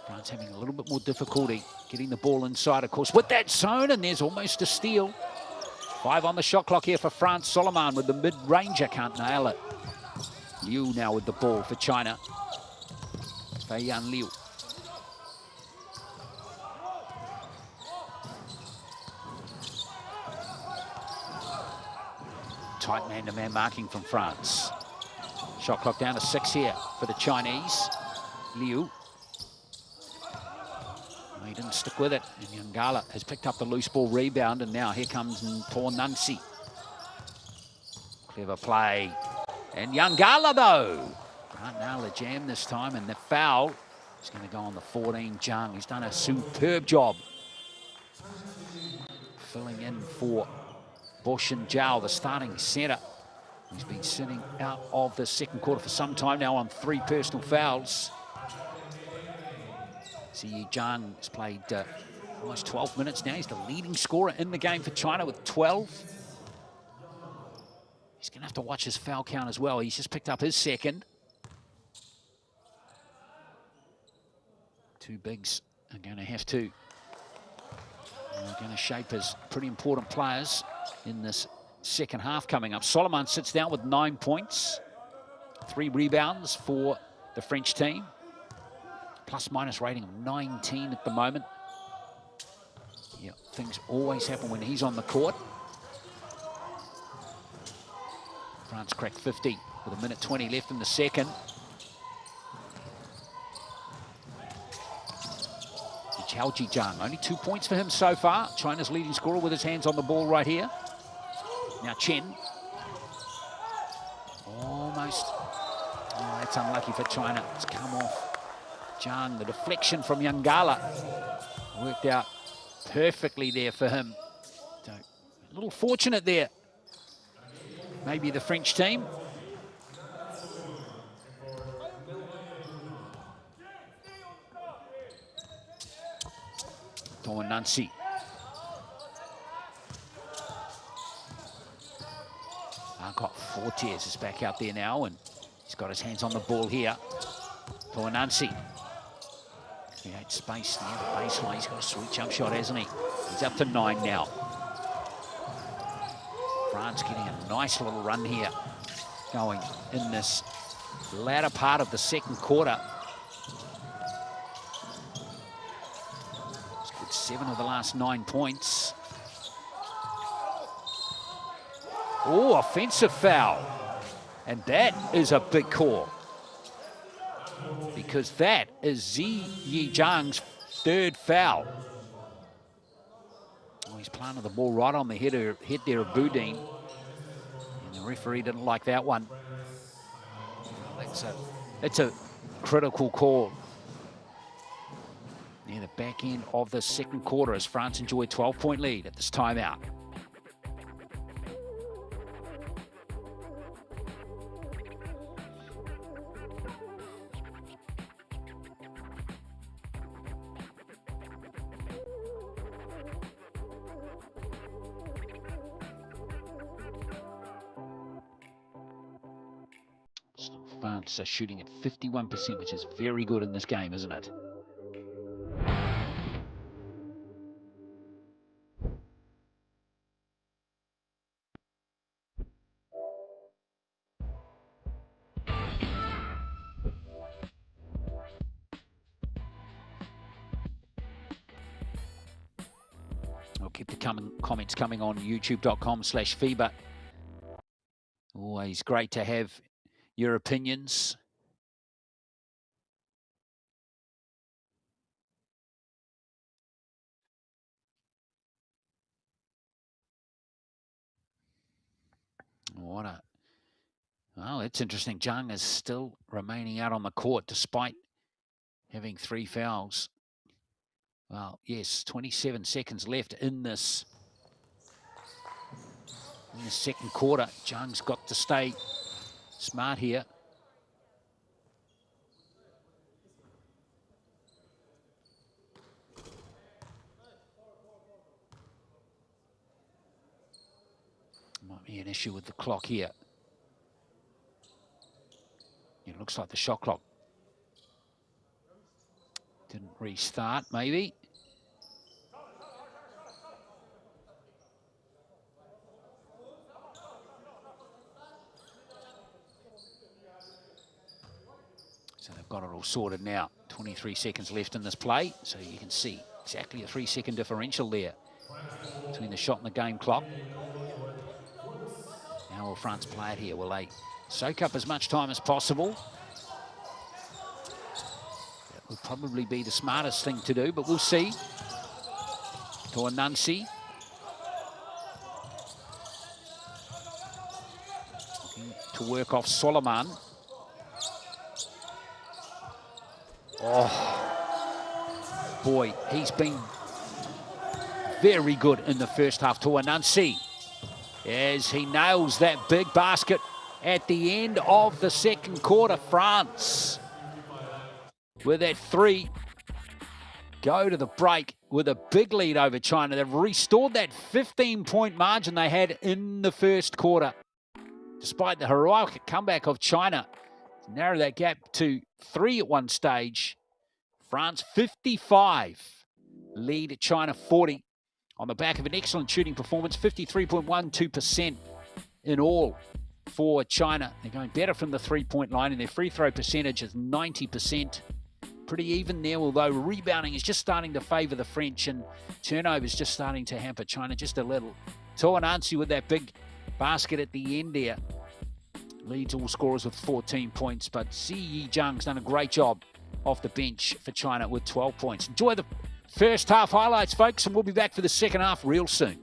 France having a little bit more difficulty getting the ball inside, of course, with that zone, and there's almost a steal. 5 on the shot clock here for France. Solomon with the mid-ranger, can't nail it. Liu now with the ball for China. Feiyan Liu. Tight man-to-man marking from France. Shot clock down to 6 here for the Chinese. Liu. He didn't stick with it, and Yangala has picked up the loose ball rebound, and now here comes Paul Nunsi. Clever play. And Yangala, though, can't nail the jam this time, and the foul is going to go on the 14, Zhang. He's done a superb job filling in for Boshin Zhao, the starting centre. He's been sitting out of the second quarter for some time now on 3 personal fouls. Ziyi Zhang has played almost 12 minutes now. He's the leading scorer in the game for China with 12. He's going to have to watch his foul count as well. He's just picked up his second. 2 bigs are going to have to. They're going to shape as pretty important players in this second half coming up. Solomon sits down with 9 points. 3 rebounds for the French team. Plus-minus rating of 19 at the moment. Yeah, things always happen when he's on the court. France cracked 50 with 1:20 left in the second. Zhao Zhang, only 2 points for him so far. China's leading scorer with his hands on the ball right here. Now Chen. Almost. Oh, that's unlucky for China. It's come off. Zhang, the deflection from Yangala worked out perfectly there for him. So, a little fortunate there maybe the French team. Nancy. Got Fortiers is back out there now, and he's got his hands on the ball here. Nancy. Create space near the baseline. He's got a sweet jump shot, hasn't he? He's up to 9 now. France getting a nice little run here, going in this latter part of the second quarter. Scored 7 of the last 9 points. Oh, offensive foul. And that is a big call, because that is Zi Yizhang's 3rd foul. Oh, he's planted the ball right on the head there of Boudin. And the referee didn't like that one. It's a critical call. Near the back end of the second quarter as France enjoy a 12-point lead at this timeout. France are shooting at 51%, which is very good in this game, isn't it? I'll keep the comments coming on youtube.com/FIBA. Always great to have your opinions. Well, it's interesting. Zhang is still remaining out on the court despite having 3 fouls. Well, yes, 27 seconds left in this second quarter. Zhang's got to stay smart here. Might be an issue with the clock here. It looks like the shot clock didn't restart, maybe. So they've got it all sorted now. 23 seconds left in this play, so you can see exactly a 3-second differential there between the shot and the game clock. Now will France play it here? Will they soak up as much time as possible? That would probably be the smartest thing to do, but we'll see. Nancy. Looking to work off Solomon. Oh, boy, he's been very good in the first half. Nancy, as he nails that big basket at the end of the second quarter. France, with that 3, go to the break with a big lead over China. They've restored that 15-point margin they had in the first quarter. Despite the heroic comeback of China, to narrow that gap to 3 at one stage. France 55, lead China 40 on the back of an excellent shooting performance, 53.12% in all for China. They're going better from the 3-point line, and their free throw percentage is 90%. Pretty even there, although rebounding is just starting to favour the French, and turnover is just starting to hamper China just a little. Nancy with that big basket at the end there leads all scorers with 14 points, but Zi Yizhang's done a great job off the bench for China with 12 points. Enjoy the first half highlights, folks, and we'll be back for the second half real soon.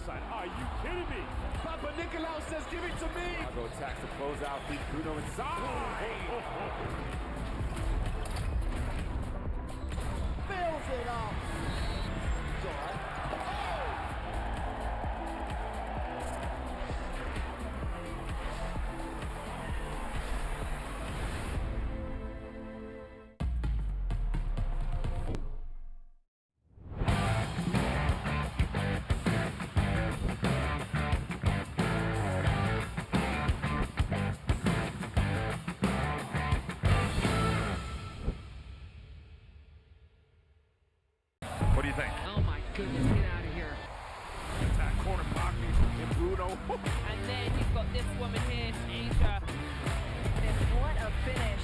baseline. Are you kidding me? Papa Nicolau says, give it to me. Chicago attacks to close out. Feed Bruno inside. Fills it up. It's all right. What do you think? Oh my goodness, get out of here. Attack corner blocking and Bruno. And then you've got this woman here, Asia. And what a finish.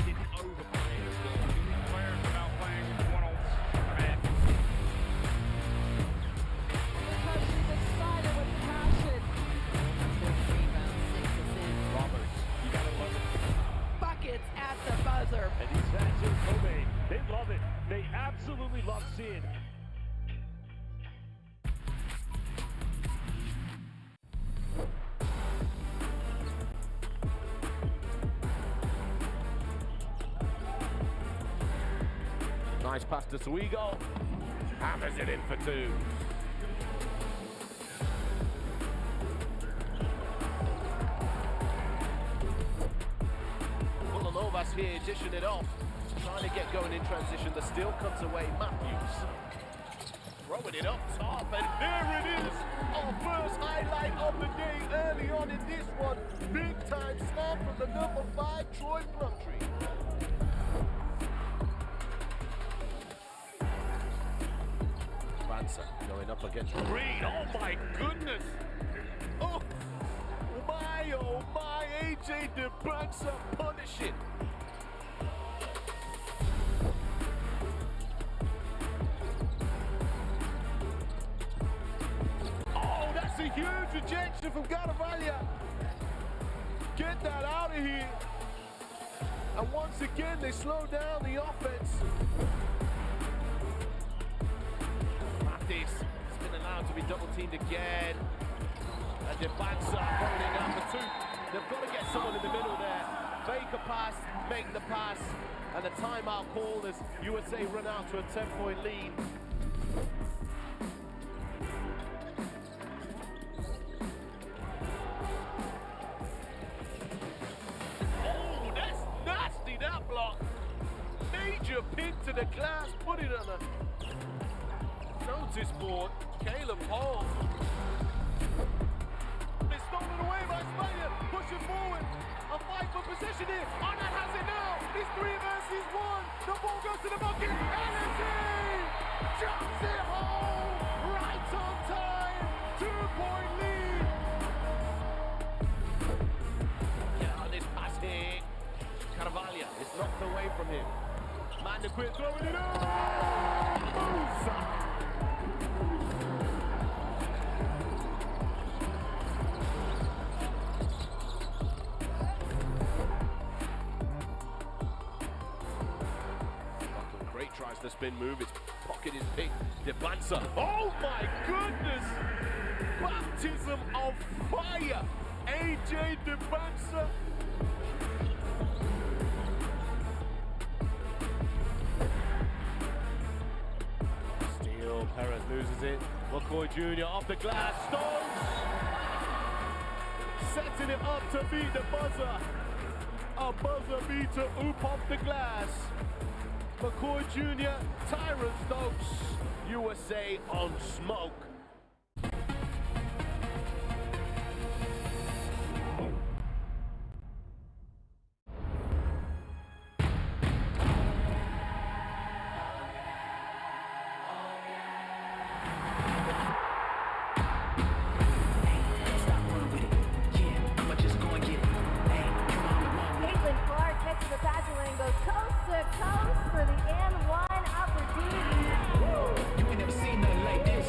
Didn't overplay as well. Players without playing one-offs. Because she's excited with passion. 4 rebounds, 6 assists. Roberts, you gotta love it. Buckets at the buzzer. And these fans in Kobe, they love it. They absolutely love seeing it. Nice pass to Suigo. Hammers it in for 2. Vulanovas here dishing it off. Trying to get going in transition. The steal comes away. Matthews throwing it up top, and there it is. Our first highlight of the day early on in this one. Big time snap from the number 5, Troy Plumtree. Banzer going up against Green. Oh my goodness. Oh my, AJ DeBanza punishing. Oh, that's a huge rejection from Garavaglia. Get that out of here. And once again, they slow down the offense. Mattis has been allowed to be double-teamed again. And DeBanza holding down for 2. They've got to get someone in the middle there. Fake a pass, make the pass. And the timeout call as USA run out to a 10-point lead. Oh, that's nasty, that block. Major pin to the glass, put it on a notice board. Caleb Hall. It's stolen away by Spain, pushing forward. A fight for possession here. Arnott has it now. It's 3 versus 1. The ball goes to the bucket. LSE jumps it home. Right on time. 2-point lead. Yeah, on this pass here. Caravaglia is knocked away from him. Mandaquin throwing it up. Musa. Tries the spin move, his pocket is picked. DeBanza. Oh my goodness! Baptism of fire! AJ DeBanza. Steal, Perez loses it. McCoy Jr. off the glass, Stokes! Setting it up to beat the buzzer. A buzzer beater, oop off the glass. McCoy Jr., Tyron Stokes, USA on smoke. For the N1 opportunity. You ain't never seen nothing like this.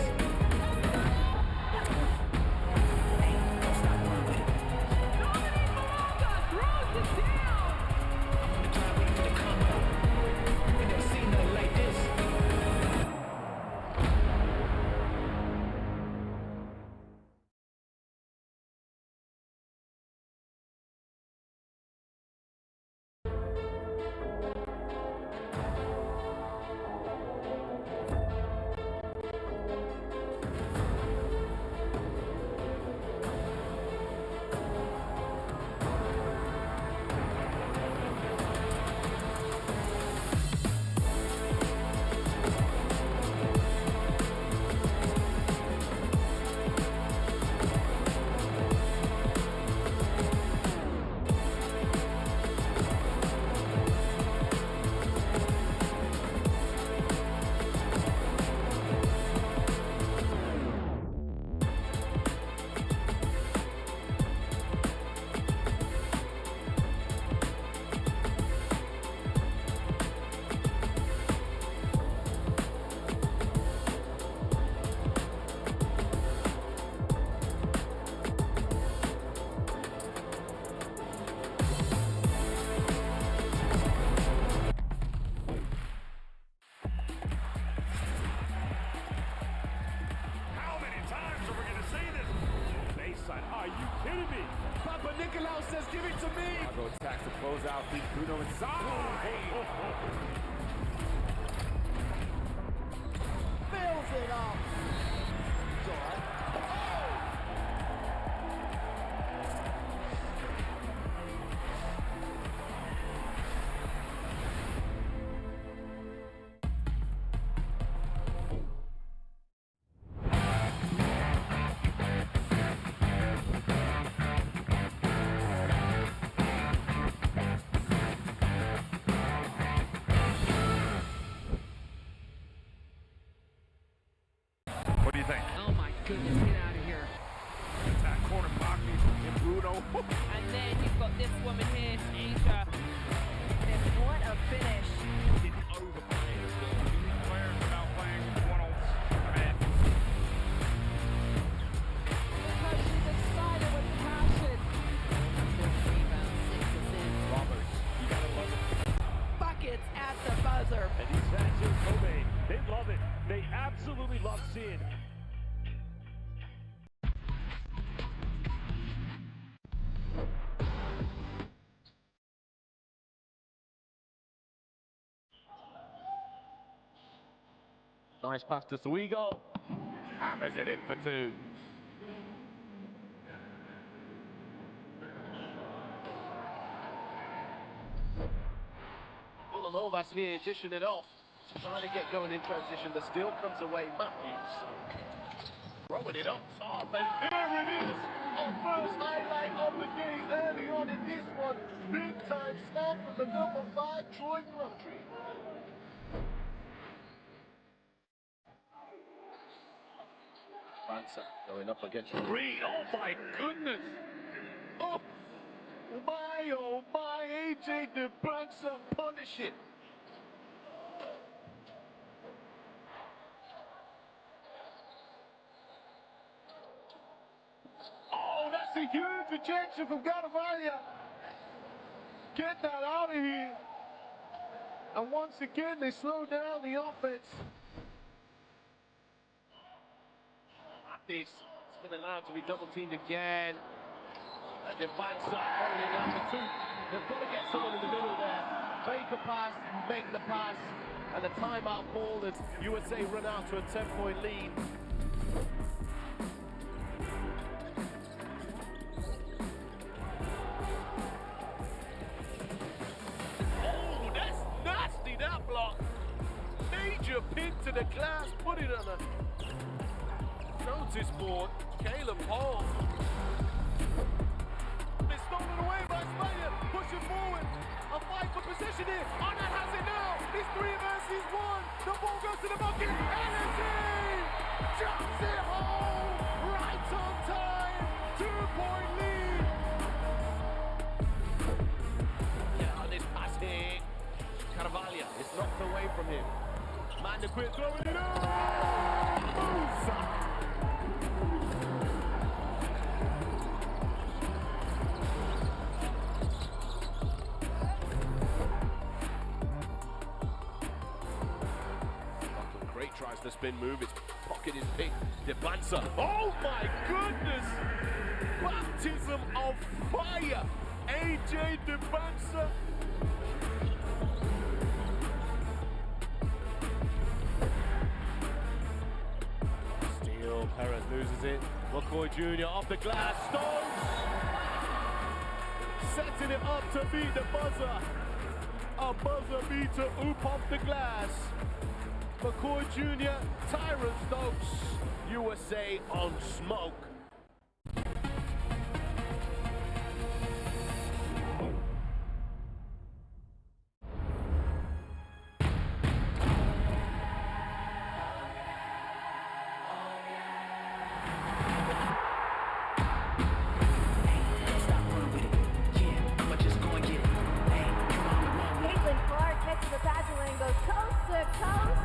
Nicolau says, give it to me. Chicago attacks the closeout, feed Bruno inside. Fills it up. It's all right. What do you think? Oh my goodness, get out of here. That corner Magni and Bruno. And then you've got this woman here, Asia. And what a finish. Didn't overplay it. Players without playing one-on-one. Because she's excited with passion. 6 rebounds, 6 assists. Roberts, you gotta love it. Buckets at the buzzer. And these fans in Kobe, they love it. They absolutely love seeing it. Nice pass to Swigo. Hammers it in for two. Villanovas here dishing it off. Trying to get going in transition. The steal comes away. Matthews. Throwing it up top. And there it is. Our first highlight of the day early on in this one. Big time snap from the number 5, Troy Crabtree. Bansa going up against Reed. Oh my goodness! Oh my, AJ DeBransa punish it. Oh, that's a huge ejection from Garavalia. Get that out of here. And once again, they slow down the offense. This has been allowed to be double teamed again. And the backs up, holding down for two. They've got to get someone in the middle there. Make a pass, make the pass. And a timeout ball as USA run out to a 10-point lead. Oh, that's nasty, that block. Major pin to the glass, put it on a notice board. Caleb Hall. It's stolen away by Spain. Pushing forward. A fight for position here. Arnett has it now. It's 3 versus 1. The ball goes to the bucket. Energy! Jumps it home. Right on time. 2-point lead. Yeah, on this pass here. Carvalho. It's knocked away from him. Manda quit throwing it up. Musa. Tries the spin move, his pocket is picked. DeBransa. Oh my goodness! Baptism of fire! AJ DeBransa. Steal, Perez loses it. McCoy Jr. off the glass, Stokes! Setting it up to beat the buzzer. A buzzer beater, oop off the glass. McCoy Jr., Tyron Stokes, USA on smoke.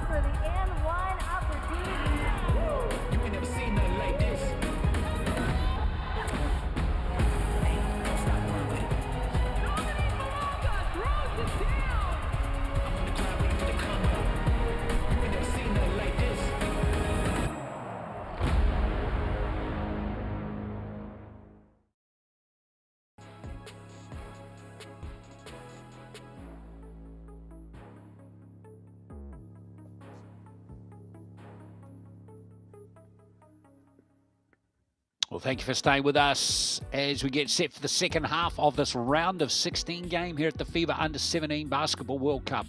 For the N1 opportunity. You ain't never seen nothing like this. Well, thank you for staying with us as we get set for the second half of this round of 16 game here at the FIBA U17 Basketball World Cup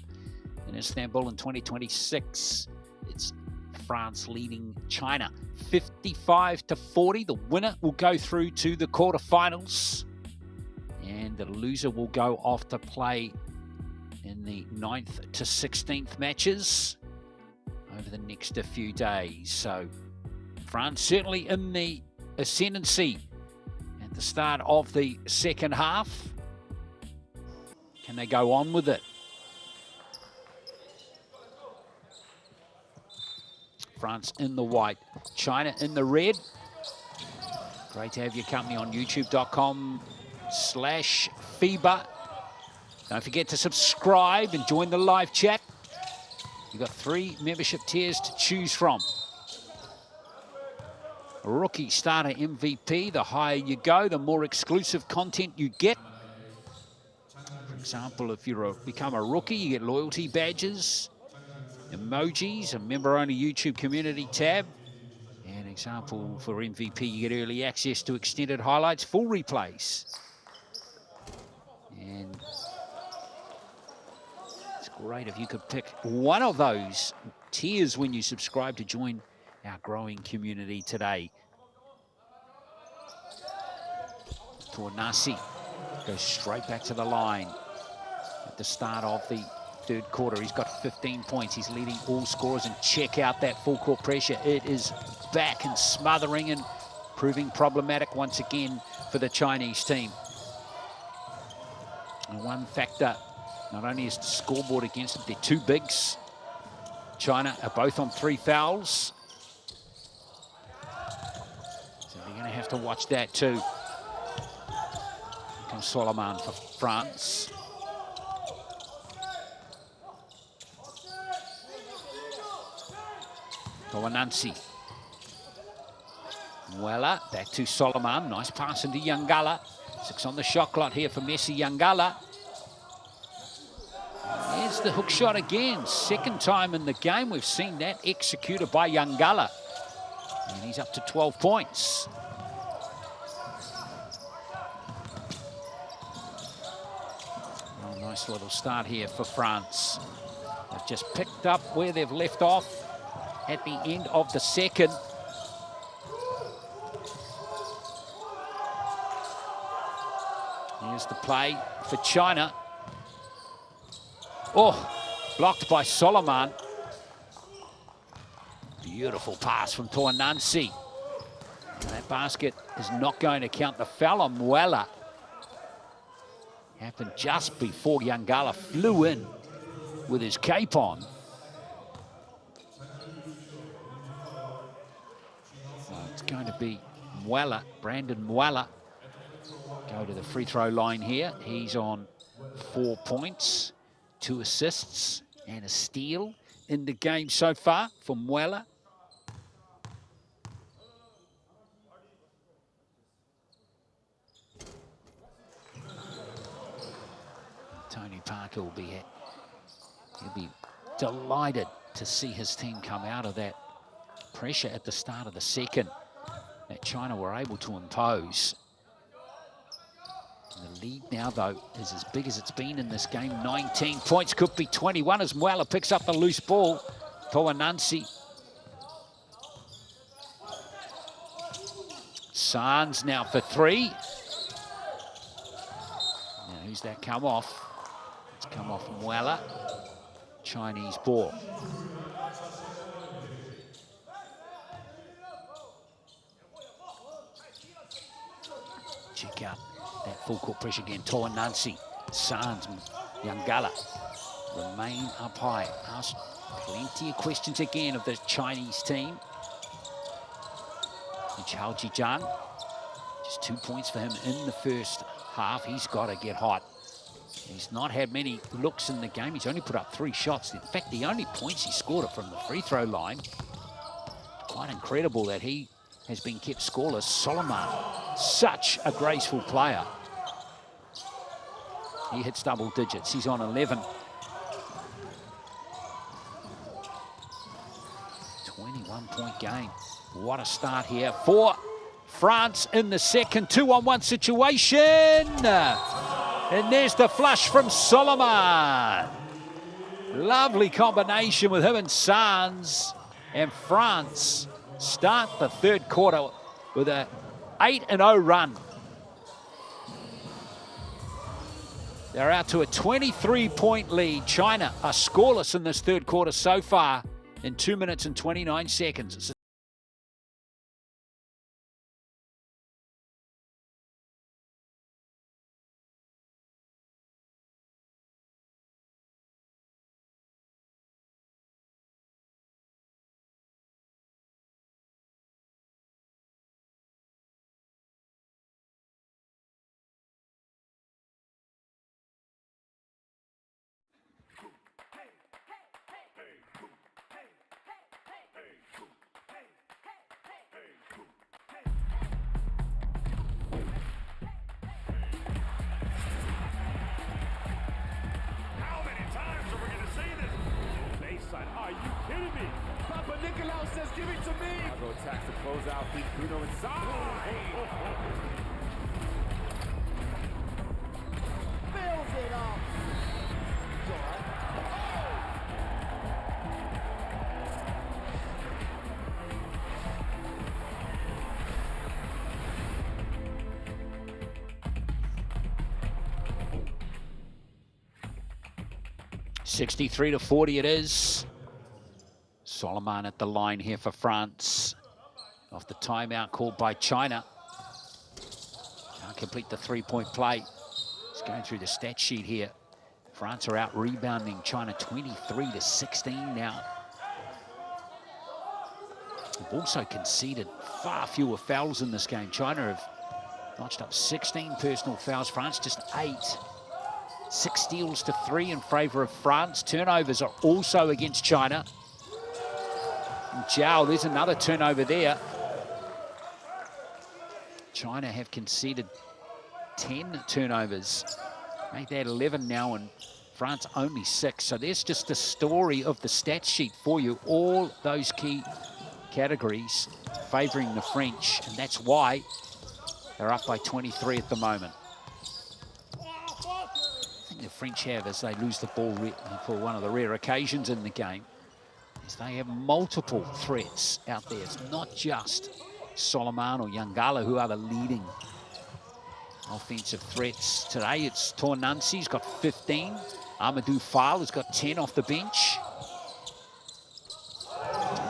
in Istanbul in 2026. It's France leading China 55-40. The winner will go through to the quarterfinals, and the loser will go off to play in the 9th to 16th matches over the next few days. So France certainly in the ascendancy at the start of the second half. Can they go on with it? France in the white, China in the red. Great to have your company on youtube.com/FIBA. Don't forget to subscribe and join the live chat. You've got 3 membership tiers to choose from. Rookie, starter, MVP. The higher you go, the more exclusive content you get. For example, if you become a rookie, you get loyalty badges, emojis, a member-only YouTube community tab. An example for MVP, you get early access to extended highlights, full replays. And it's great if you could pick one of those tiers when you subscribe to join our growing community today. Tornasi goes straight back to the line at the start of the third quarter. He's got 15 points. He's leading all scorers, and check out that full court pressure. It is back and smothering and proving problematic once again for the Chinese team. And one factor, not only is the scoreboard against them, they're 2 bigs. China are both on 3 fouls. So they're going to have to watch that too. Here comes Solomon for France. Kowanansi. Muela, back to Solomon. Nice pass into Yangala. 6 on the shot clock here for Messi Yangala. There's the hook shot again. Second time in the game we've seen that executed by Yangala. And he's up to 12 points. Oh, nice little start here for France. They've just picked up where they've left off at the end of the second. Here's the play for China. Oh, blocked by Solomon. Beautiful pass from Tornansi. That basket is not going to count. The foul on Muela happened just before Yangala flew in with his cape on. So it's going to be Muela, Brandon Muela, go to the free throw line here. He's on 4 points, 2 assists and a steal in the game so far for Muela. Tony Parker will be he'll be delighted to see his team come out of that pressure at the start of the second that China were able to impose. And the lead now, though, is as big as it's been in this game. 19 points, could be 21 as Muela picks up the loose ball. Kowanansi. Sands now for 3. Now, who's that come off? It's come off Muela. Chinese ball. Check out that full court pressure again. Tornansi, Sands, Yangala remain up high. Asked plenty of questions again of the Chinese team. And Chao Jijiang, just 2 points for him in the first half. He's got to get hot. He's not had many looks in the game. He's only put up 3 shots. In fact, the only points he scored are from the free throw line. Quite incredible that he has been kept scoreless. Solomon, such a graceful player. He hits double digits. He's on 11. 21-point game. What a start here for France in the second 2-on-1 situation. And there's the flush from Solomon. Lovely combination with him and Sanz. And France start the third quarter with a 8-0 run. They're out to a 23-point lead. China are scoreless in this third quarter so far in 2 minutes and 29 seconds. Are you kidding me? Papa Nicolau says, give it to me. Chicago attacks to close out. Feeds Bruno inside. Fills it up. It's all right. 63-40 it is. Solomon at the line here for France. Off the timeout called by China. Can't complete the three-point play. It's going through the stat sheet here. France are out rebounding China 23-16 now. They've also conceded far fewer fouls in this game. China have notched up 16 personal fouls. France just 8. 6 steals to 3 in favour of France. Turnovers are also against China. And Zhao, there's another turnover there. China have conceded 10 turnovers. Make that 11 now, and France only 6. So there's just the story of the stat sheet for you. All those key categories favouring the French, and that's why they're up by 23 at the moment. I think the French have, as they lose the ball for one of the rare occasions in the game, is they have multiple threats out there. It's not just Solomon or Yangala who are the leading offensive threats today. It's Tornancy, he's got 15. Amadou Fall has got 10 off the bench.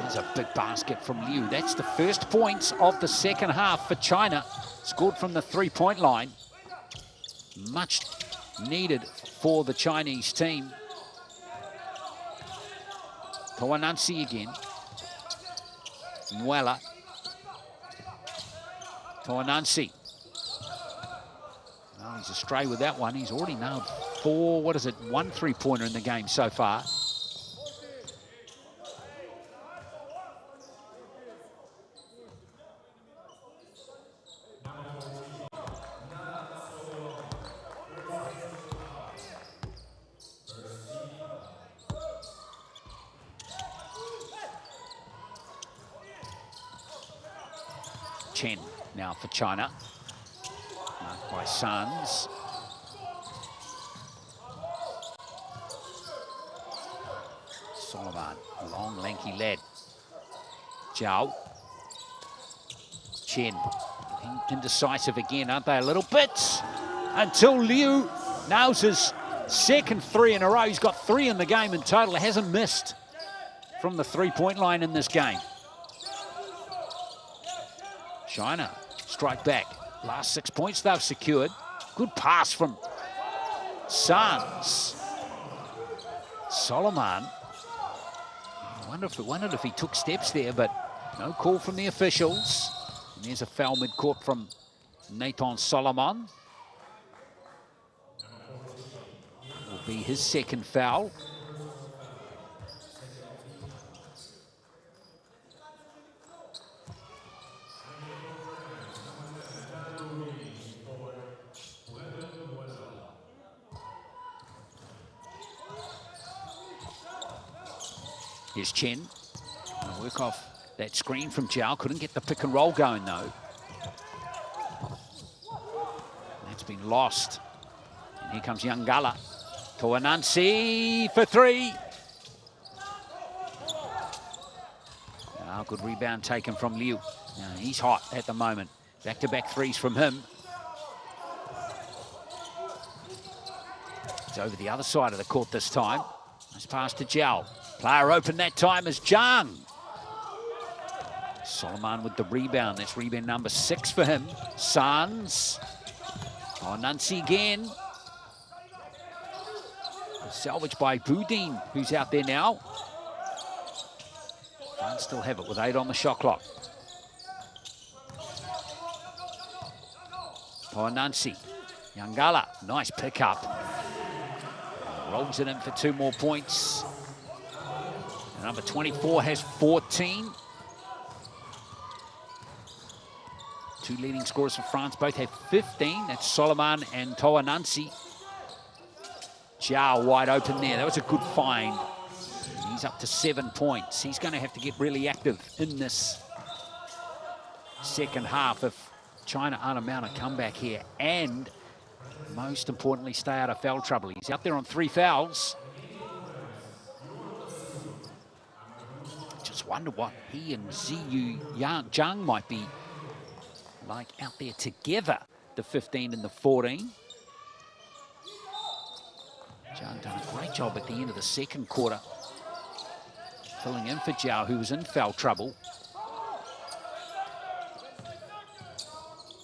There's a big basket from Liu. That's the first points of the second half for China. Scored from the three-point line. Much needed for the Chinese team. Tornancy again. Muela. Tornancy. Oh, he's astray with that one. He's already nailed 1 three-pointer in the game so far. Chen now for China. Marked by Sanz. Solomon, a long, lanky lad. Zhao. Chen. Indecisive again, aren't they, a little bit? Until Liu nails his second 3 in a row. He's got 3 in the game in total. Hasn't missed from the three-point line in this game. China strike back. Last 6 points they've secured. Good pass from Sanz. Solomon. I wondered if he took steps there, but no call from the officials. And there's a foul mid-court from Nathan Solomon. Will be his second foul. Here's Chen. Work off that screen from Zhao. Couldn't get the pick and roll going though. been lost. And here comes Yangala. Toanansi for three. Oh, good rebound taken from Liu. Now, he's hot at the moment. Back-to-back threes from him. It's over the other side of the court this time. Nice pass to Zhao. Player open that time is Zhang. Solomon with the rebound. That's rebound number 6 for him. Sanz. Oh, Nancy again. Salvaged by Boudin, who's out there now. France still have it with 8 on the shot clock. Oh, Nancy. Yangala. Nice pickup. Rolls it in for 2 more points. And number 24 has 14. 2 leading scorers for France both have 15. That's Solomon and Toanansi. Zhao wide open there. That was a good find. He's up to 7 points. He's going to have to get really active in this second half if China aren't a mount a comeback here. And most importantly, stay out of foul trouble. He's out there on 3 fouls. Just wonder what he and Ziyu Zhang might be like out there together. The 15 and the 14. Zhang done a great job at the end of the second quarter, filling in for Zhao, who was in foul trouble.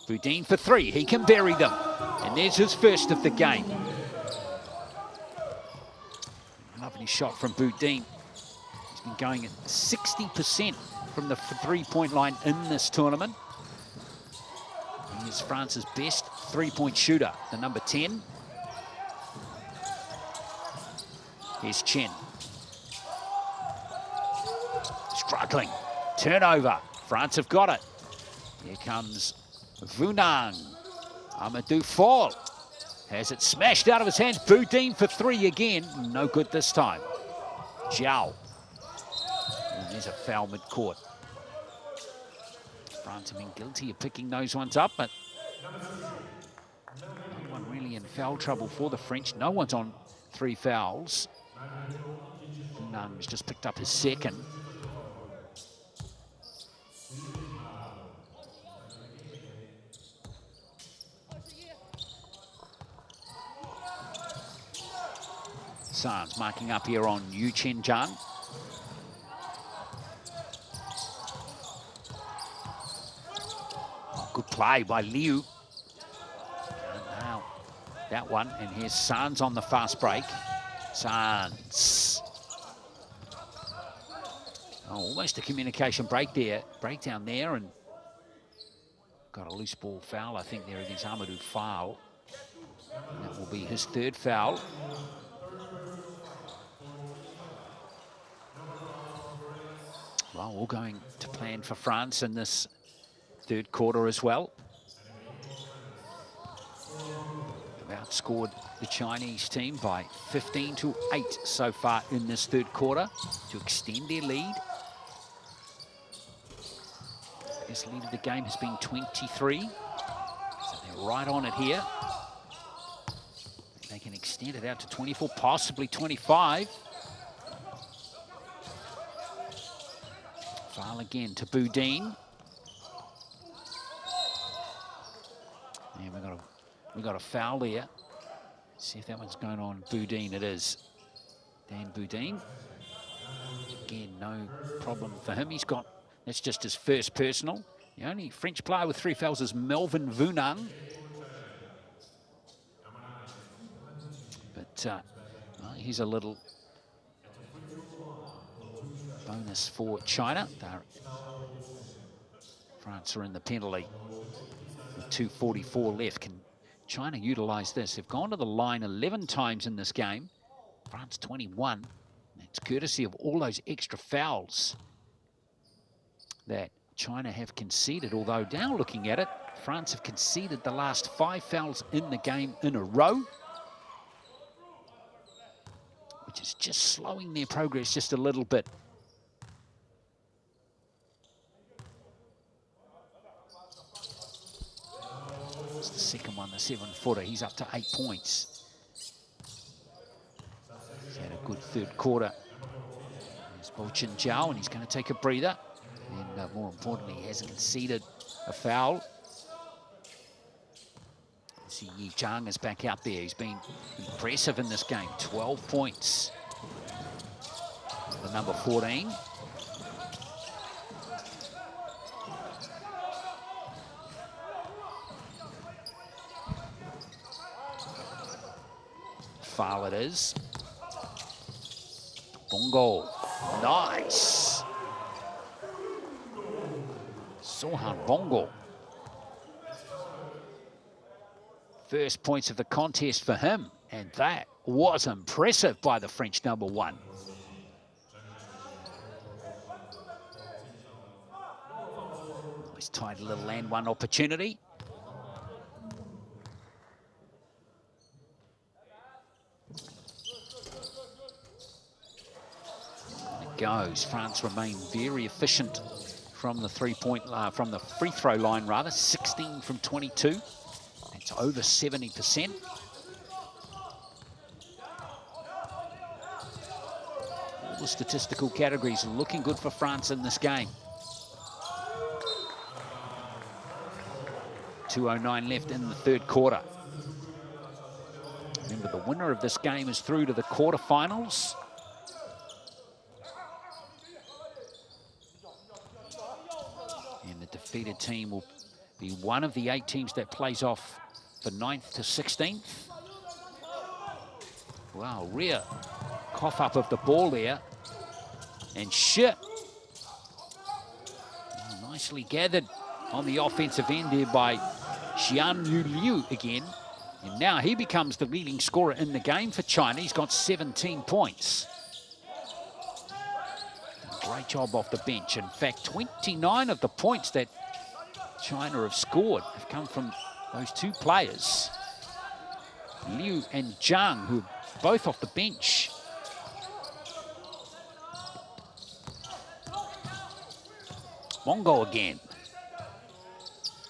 Boudin for 3. He can bury them. And there's his first of the game. Lovely shot from Boudin. He's been going at 60% from the 3-point line in this tournament. He is France's best 3-point shooter, the number 10. Here's Chen. Struggling. Turnover. France have got it. Here comes Vunang. Amadou Fall has it smashed out of his hands. Boudin for 3 again. No good this time. Zhao. And there's a foul mid-court. France have been guilty of picking those ones up, but no one really in foul trouble for the French. No one's on 3 fouls. Vunang's just picked up his second. Sanz marking up here on Yu Chen Zhang. Oh, good play by Liu. And now that one, and here's Sanz on the fast break. Sanz. Oh, almost a communication breakdown there, and got a loose ball foul, I think, there against Amadou Fall. That will be his 3rd foul. Well, all going to plan for France in this 3rd quarter as well. They've outscored the Chinese team by 15-8 so far in this 3rd quarter to extend their lead. This lead of the game has been 23. So they're right on it here. They can extend it out to 24, possibly 25. Foul again to Boudin. And we got a foul there. See if that one's going on Boudin. It is. Dan Boudin. Again, no problem for him. That's just his first personal. The only French player with 3 fouls is Melvin Vunang. But well, here's a little bonus for China. France are in the penalty with 2:44 left. Can China utilize this? They've gone to the line 11 times in this game. France 21. That's courtesy of all those extra fouls that China have conceded. Although now looking at it, France have conceded the last 5 fouls in the game in a row, which is just slowing their progress just a little bit. It's the second one, the 7-footer. He's up to 8 points. He's had a good third quarter. There's Bo Chin Jiao, and he's going to take a breather. And more importantly, he hasn't conceded a foul. See, Yi Zhang is back out there. He's been impressive in this game. 12 points. The number 14. Foul it is. Bongo. Nice. Sohan Bongo. First points of the contest for him, and that was impressive by the French number 1. Nice tight little land one opportunity. It goes. France remain very efficient from the from the free throw line rather. 16 from 22. It's over 70%. All the statistical categories are looking good for France in this game. 2:09 left in the third quarter. Remember, the winner of this game is through to the quarterfinals. And the defeated team will be one of the 8 teams that plays off for 9th to 16th. Wow, rear cough up of the ball there. And shit. Oh, nicely gathered on the offensive end there by Xian Liu again. And now he becomes the leading scorer in the game for China. He's got 17 points. Great job off the bench. In fact, 29 of the points that China have scored have come from those 2 players, Liu and Zhang, who are both off the bench. Mongo again.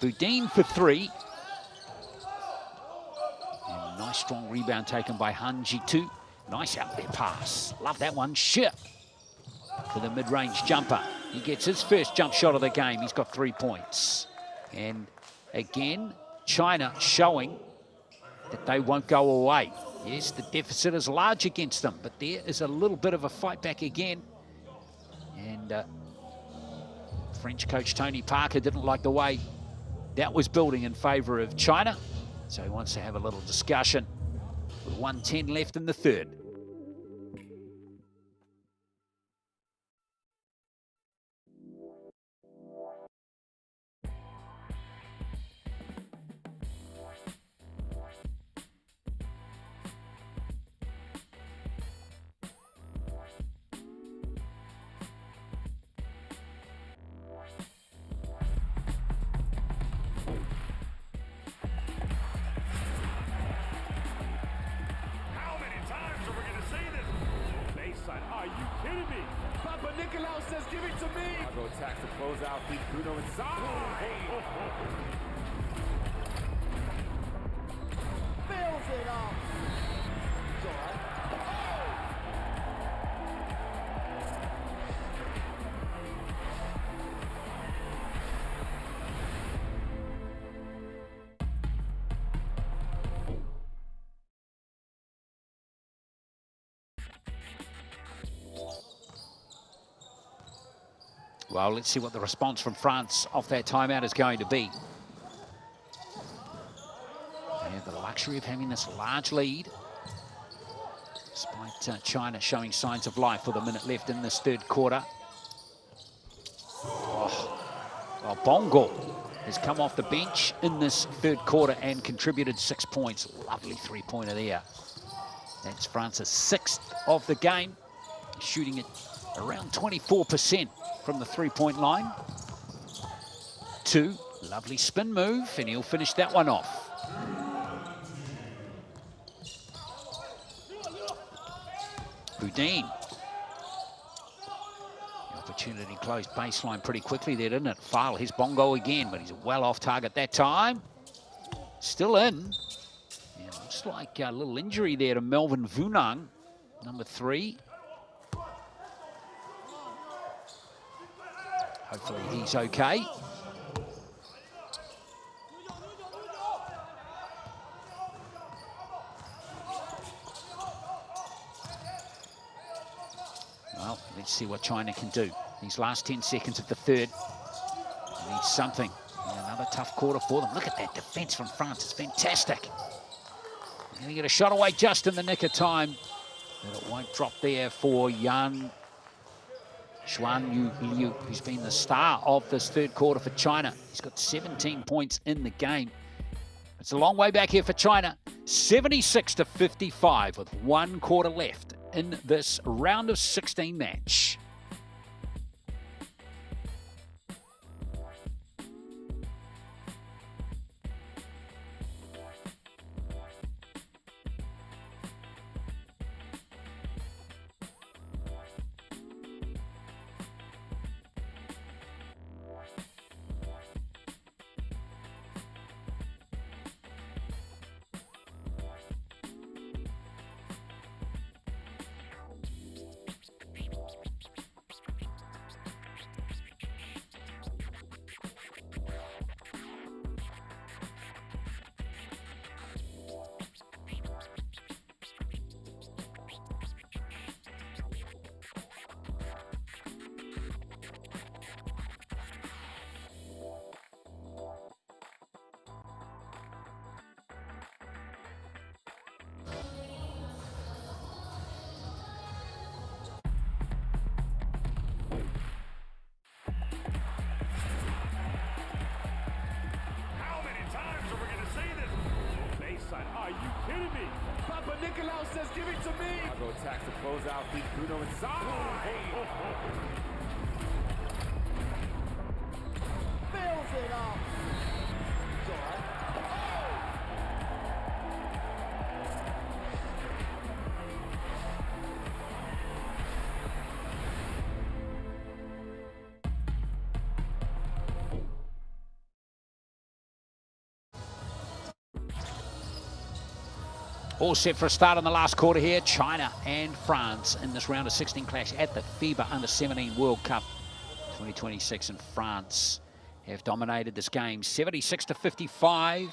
Boudin for 3. And nice strong rebound taken by Han Jitu. Nice out there pass. Love that one. Ship for the mid-range jumper. He gets his first jump shot of the game. He's got 3 points. And again, China showing that they won't go away. Yes, the deficit is large against them, but there is a little bit of a fight back again. And French coach Tony Parker didn't like the way that was building in favour of China. So he wants to have a little discussion with 1:10 left in the third. Are you kidding me? Papa Nicolau says give it to me. Go attacks the closeout, feed Bruno inside. Fills it up. It's all right. Well, let's see what the response from France off that timeout is going to be. They have the luxury of having this large lead, despite China showing signs of life with a minute left in this third quarter. Oh, Bongo has come off the bench in this third quarter and contributed 6 points. Lovely three-pointer there. That's France's 6th of the game, shooting it around 24% from the three-point line. 2, lovely spin move, and he'll finish that one off. Boudin. The opportunity closed baseline pretty quickly there, didn't it? Foul, here's Bongo again, but he's well off target that time. still in. Yeah, looks like a little injury there to Melvin Vunang, number 3. Hopefully he's okay. Well, let's see what China can do. These last 10 seconds of the third. They need something. And another tough quarter for them. Look at that defense from France. It's fantastic. They're going to get a shot away just in the nick of time. But it won't drop there for Yan Xuan Liu, who's been the star of this third quarter for China. He's got 17 points in the game. It's a long way back here for China. 76-55 with 1 quarter left in this round of 16 match. Are you kidding me? Papa Nicolau says, give it to me. Chicago attacks to close out. Feed Bruno inside. Fills it up. It's all right. All set for a start in the last quarter here. China and France in this round of 16 clash at the FIBA U17 World Cup 2026. And France have dominated this game 76-55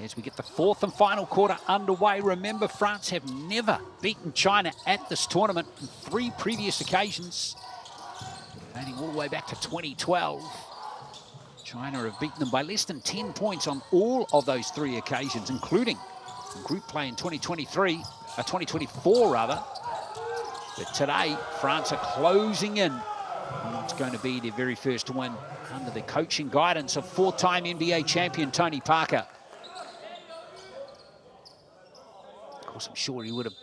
as we get the 4th and final quarter underway. Remember, France have never beaten China at this tournament in 3 previous occasions, dating all the way back to 2012. China have beaten them by less than 10 points on all of those 3 occasions, including group play in 2024 rather. But today, France are closing in on what's going to be their very first win under the coaching guidance of 4-time NBA champion Tony Parker. Of course, I'm sure he would have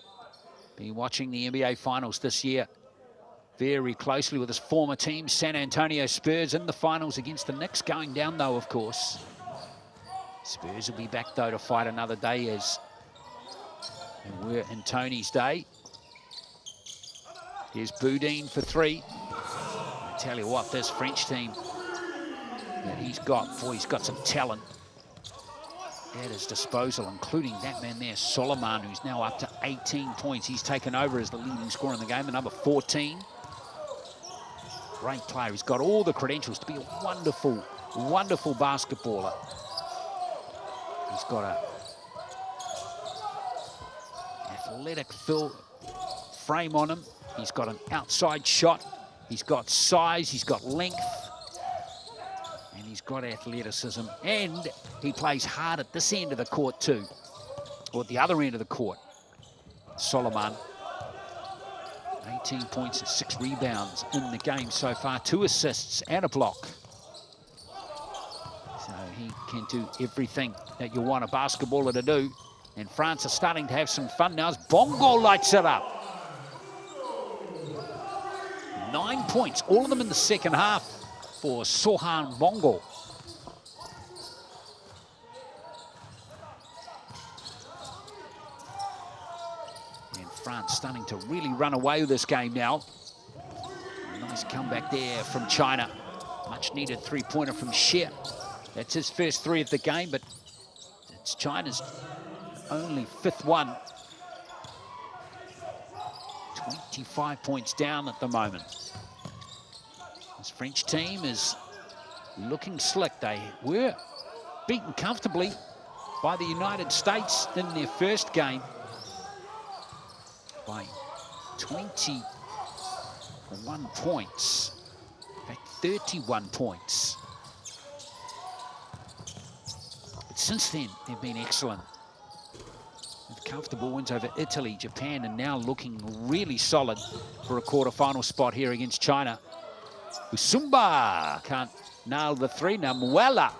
been watching the NBA Finals this year very closely with his former team, San Antonio Spurs, in the finals against the Knicks. Going down, though, of course. Spurs will be back, though, to fight another day as they were in Tony's day. Here's Boudin for 3. I tell you what, this French team that he's got, boy, he's got some talent at his disposal, including that man there, Solomon, who's now up to 18 points. He's taken over as the leading scorer in the game, the number 14. Great player. He's got all the credentials to be a wonderful, wonderful basketballer. He's got a athletic frame on him. He's got an outside shot. He's got size. He's got length. And he's got athleticism. And he plays hard at this end of the court too. Or at the other end of the court. Solomon. 18 points and 6 rebounds in the game so far. 2 assists and a block. So he can do everything that you want a basketballer to do. And France are starting to have some fun now as Bongo lights it up. 9 points, all of them in the second half for Sohan Bongo. And France starting to really run away with this game now. Nice comeback there from China. Much needed 3-pointer from Xie. That's his first 3 of the game, but It's China's only 5th one. 25 points down at the moment. This French team is looking slick. They were beaten comfortably by the United States in their first game by 21 points. In fact, 31 points. But since then, they've been excellent. With comfortable wins over Italy, Japan, and now looking really solid for a quarterfinal spot here against China. Usumba can't nail the 3. Namuela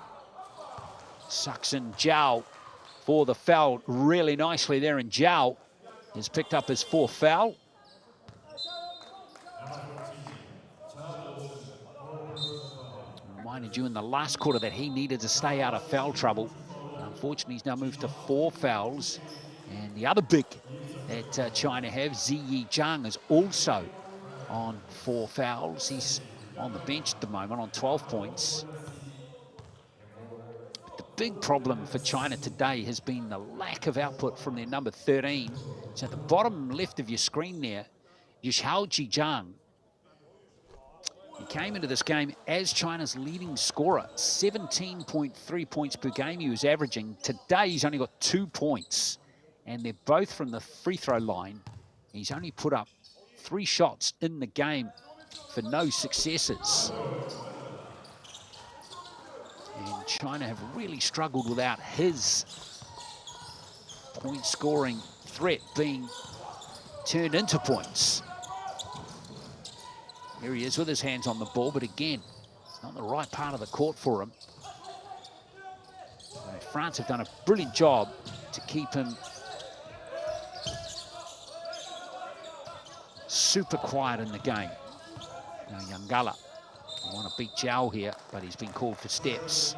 sucks in Zhao for the foul really nicely there, and Zhao has picked up his 4th foul. Reminded you in the last quarter that he needed to stay out of foul trouble. Unfortunately, he's now moved to 4 fouls. And the other big that China have, Ziyi Zhang, is also on 4 fouls. He's on the bench at the moment on 12 points. But the big problem for China today has been the lack of output from their number 13. So at the bottom left of your screen there, Yishaoji Zhang. He came into this game as China's leading scorer, 17.3 points per game he was averaging. Today, he's only got 2 points, and they're both from the free throw line. He's only put up 3 shots in the game for no successes. And China have really struggled without his point-scoring threat being turned into points. Here he is with his hands on the ball, but again, it's not the right part of the court for him. So France have done a brilliant job to keep him super quiet in the game. Now Yangala want to beat Zhao here, but he's been called for steps.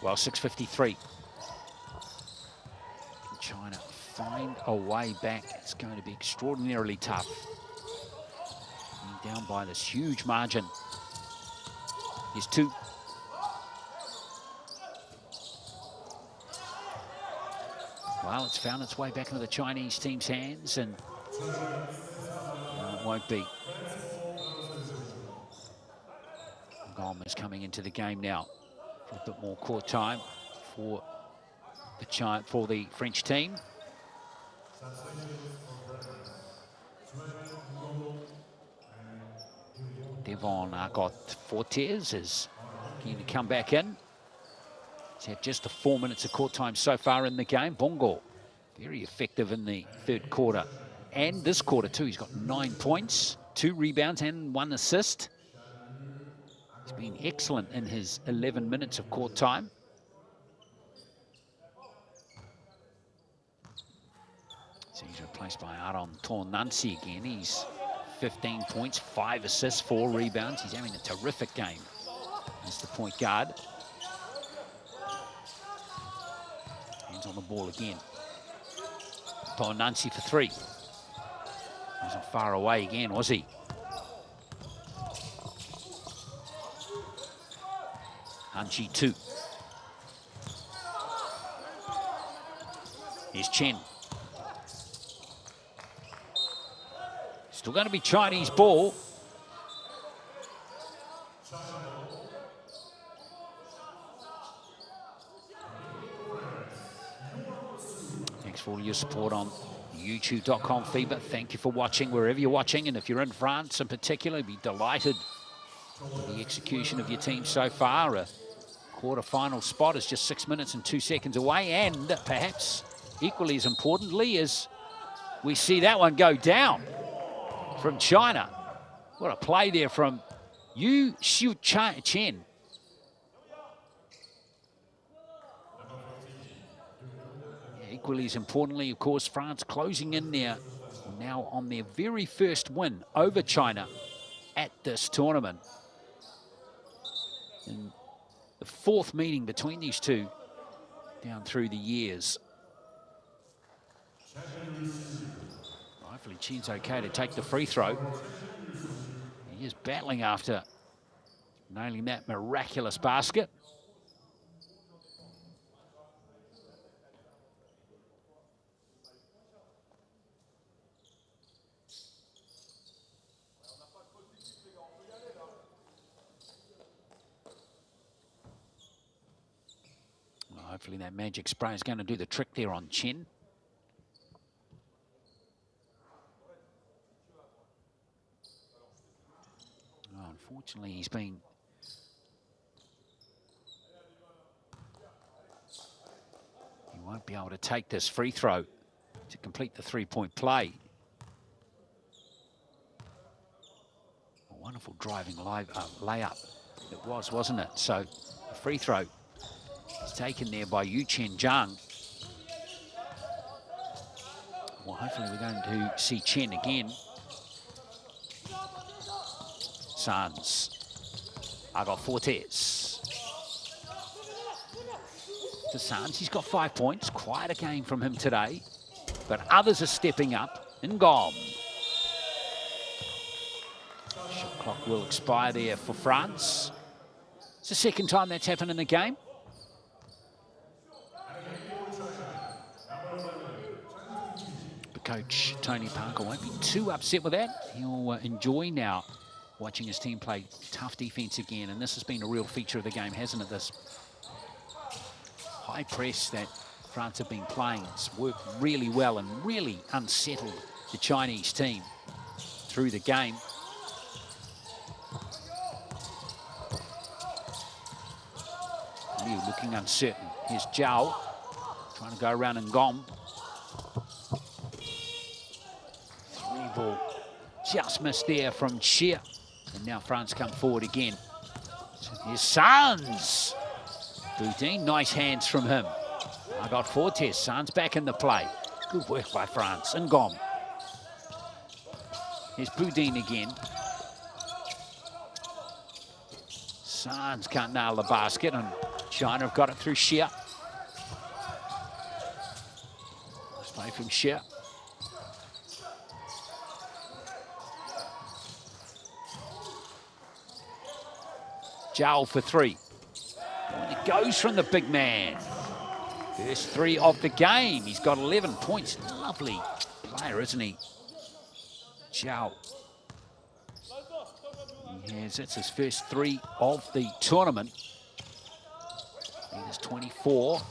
Well, 6:53. Can China find a way back? It's going to be extraordinarily tough. Being down by this huge margin. Here's 2. Well, it's found its way back into the Chinese team's hands, and it won't be. Gom is coming into the game now. A bit more court time for the French team. Devon got Fortes is keen to come back in. He's had just the 4 minutes of court time so far in the game. Bongo, very effective in the 3rd quarter. And this quarter too, he's got 9 points, 2 rebounds and 1 assist. He's been excellent in his 11 minutes of court time. So he's replaced by Aaron Tornansi again. He's 15 points, 5 assists, 4 rebounds. He's having a terrific game as the point guard. Hands on the ball again. Tornansi for 3. Wasn't far away again, was he? Hanji 2. Here's Chen. Still going to be Chinese ball. Thanks for all your support on youtube.com FIBA. Thank you for watching wherever you're watching. And if you're in France in particular, I'd be delighted with the execution of your team so far. A quarter-final spot is just 6 minutes and 2 seconds away, and perhaps equally as importantly as we see that one go down from China. What a play there from Yu Xiu Chen. Equally as importantly, of course, France closing in there now on their very first win over China at this tournament. in the 4th meeting between these two down through the years. Hopefully Chen's okay to take the free throw. He is battling after nailing that miraculous basket. Well, hopefully that magic spray is going to do the trick there on Chen. Unfortunately, he won't be able to take this free throw to complete the 3-point play. A wonderful driving layup it was, wasn't it? So the free throw is taken there by Yu-Chen Zhang. Well, hopefully we're going to see Chen again. Sands. Fortes. To Sands, he's got 5 points. Quite a game from him today. But others are stepping up. Ngom. Shot clock will expire there for France. It's the 2nd time that's happened in the game. But Coach Tony Parker won't be too upset with that. He'll enjoy now watching his team play tough defense again, and this has been a real feature of the game, hasn't it? This high press that France have been playing, it's worked really well and really unsettled the Chinese team through the game. Liu looking uncertain. Here's Zhao trying to go around Ngom. 3-ball just missed there from Xie. And now France come forward again. Here's Sands. Boudin, nice hands from him. Fortes. Sands back in the play. Good work by France. Ngom. Here's Boudin again. Sands can't nail the basket, and China have got it through Xie. Nice play from Xie. Zhao for 3. And it goes from the big man. First 3 of the game. He's got 11 points. Lovely player, isn't he? Zhao. It's his first 3 of the tournament. He's 24.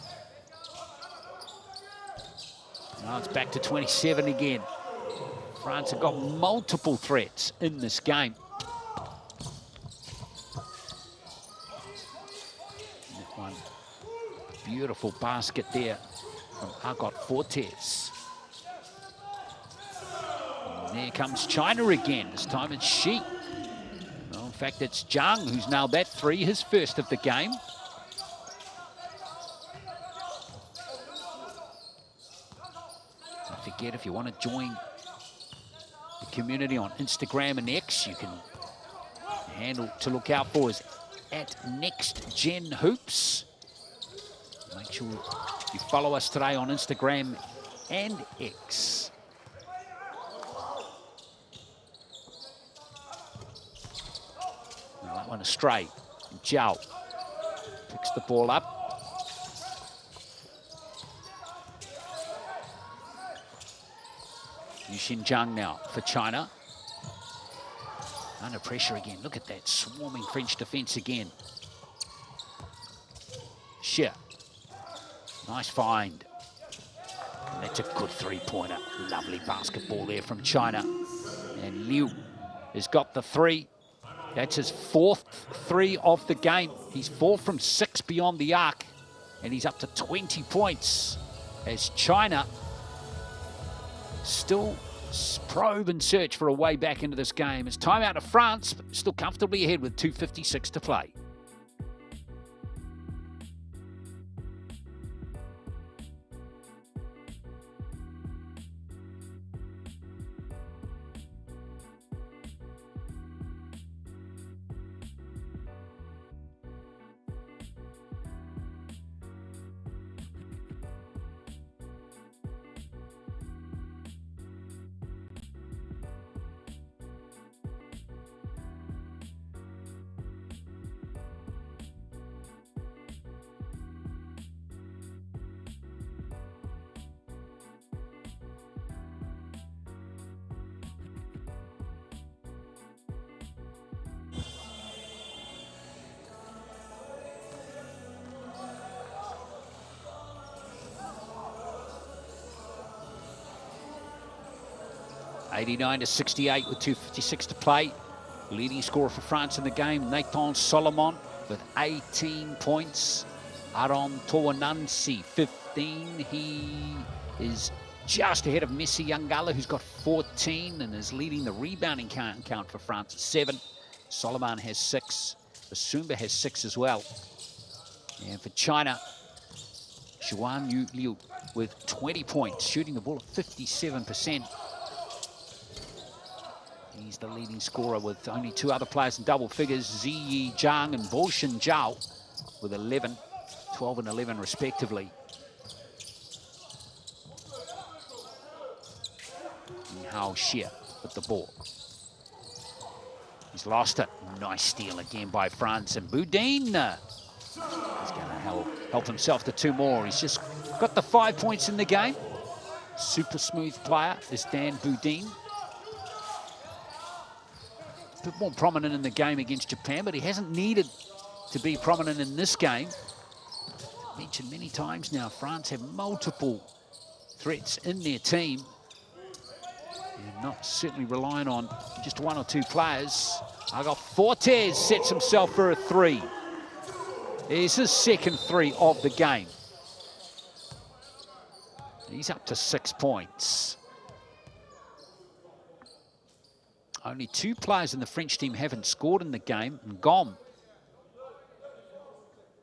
Now it's back to 27 again. France have got multiple threats in this game. Beautiful basket there from Fortes. And there comes China again. This time it's Xi. Well, in fact, it's Zhang who's nailed that 3, his first of the game. Don't forget, if you want to join the community on Instagram and X, you can, the handle to look out for is @NextGenHoops. Make sure you follow us today on Instagram and X. Now that one astray. Zhao picks the ball up. Yu-Chen Zhang now for China. Under pressure again. Look at that swarming French defense again. Xie. Nice find. And that's a good 3-pointer. Lovely basketball there from China. And Liu has got the 3. That's his 4th 3 of the game. He's 4 from 6 beyond the arc. And he's up to 20 points. As China still probe and search for a way back into this game. It's time out of France, but still comfortably ahead with 2:56 to play. 89-68 with 2:56 to play. Leading scorer for France in the game, Nathan Solomon with 18 points. Aron Towanansi, 15. He is just ahead of Messi Yangala, who's got 14 and is leading the rebounding count for France at 7. Solomon has 6. Basumba has 6 as well. And for China, Xuan Yu Liu with 20 points, shooting the ball at 57%. He's the leading scorer with only 2 other players in double figures, Ziyi Zhang and Bo Shin Zhao with 11, 12 and 11 respectively. And Hao Xie with the ball. He's lost it. Nice steal again by France, and Boudin is going to help himself to 2 more. He's just got the 5 points in the game. Super smooth player is Dan Boudin. A bit more prominent in the game against Japan, but he hasn't needed to be prominent in this game. Mentioned many times now, France have multiple threats in their team. And not certainly relying on just 1 or 2 players. Fortes sets himself for a 3. It's his second 3 of the game. He's up to 6 points. Only 2 players in the French team haven't scored in the game. Ngom,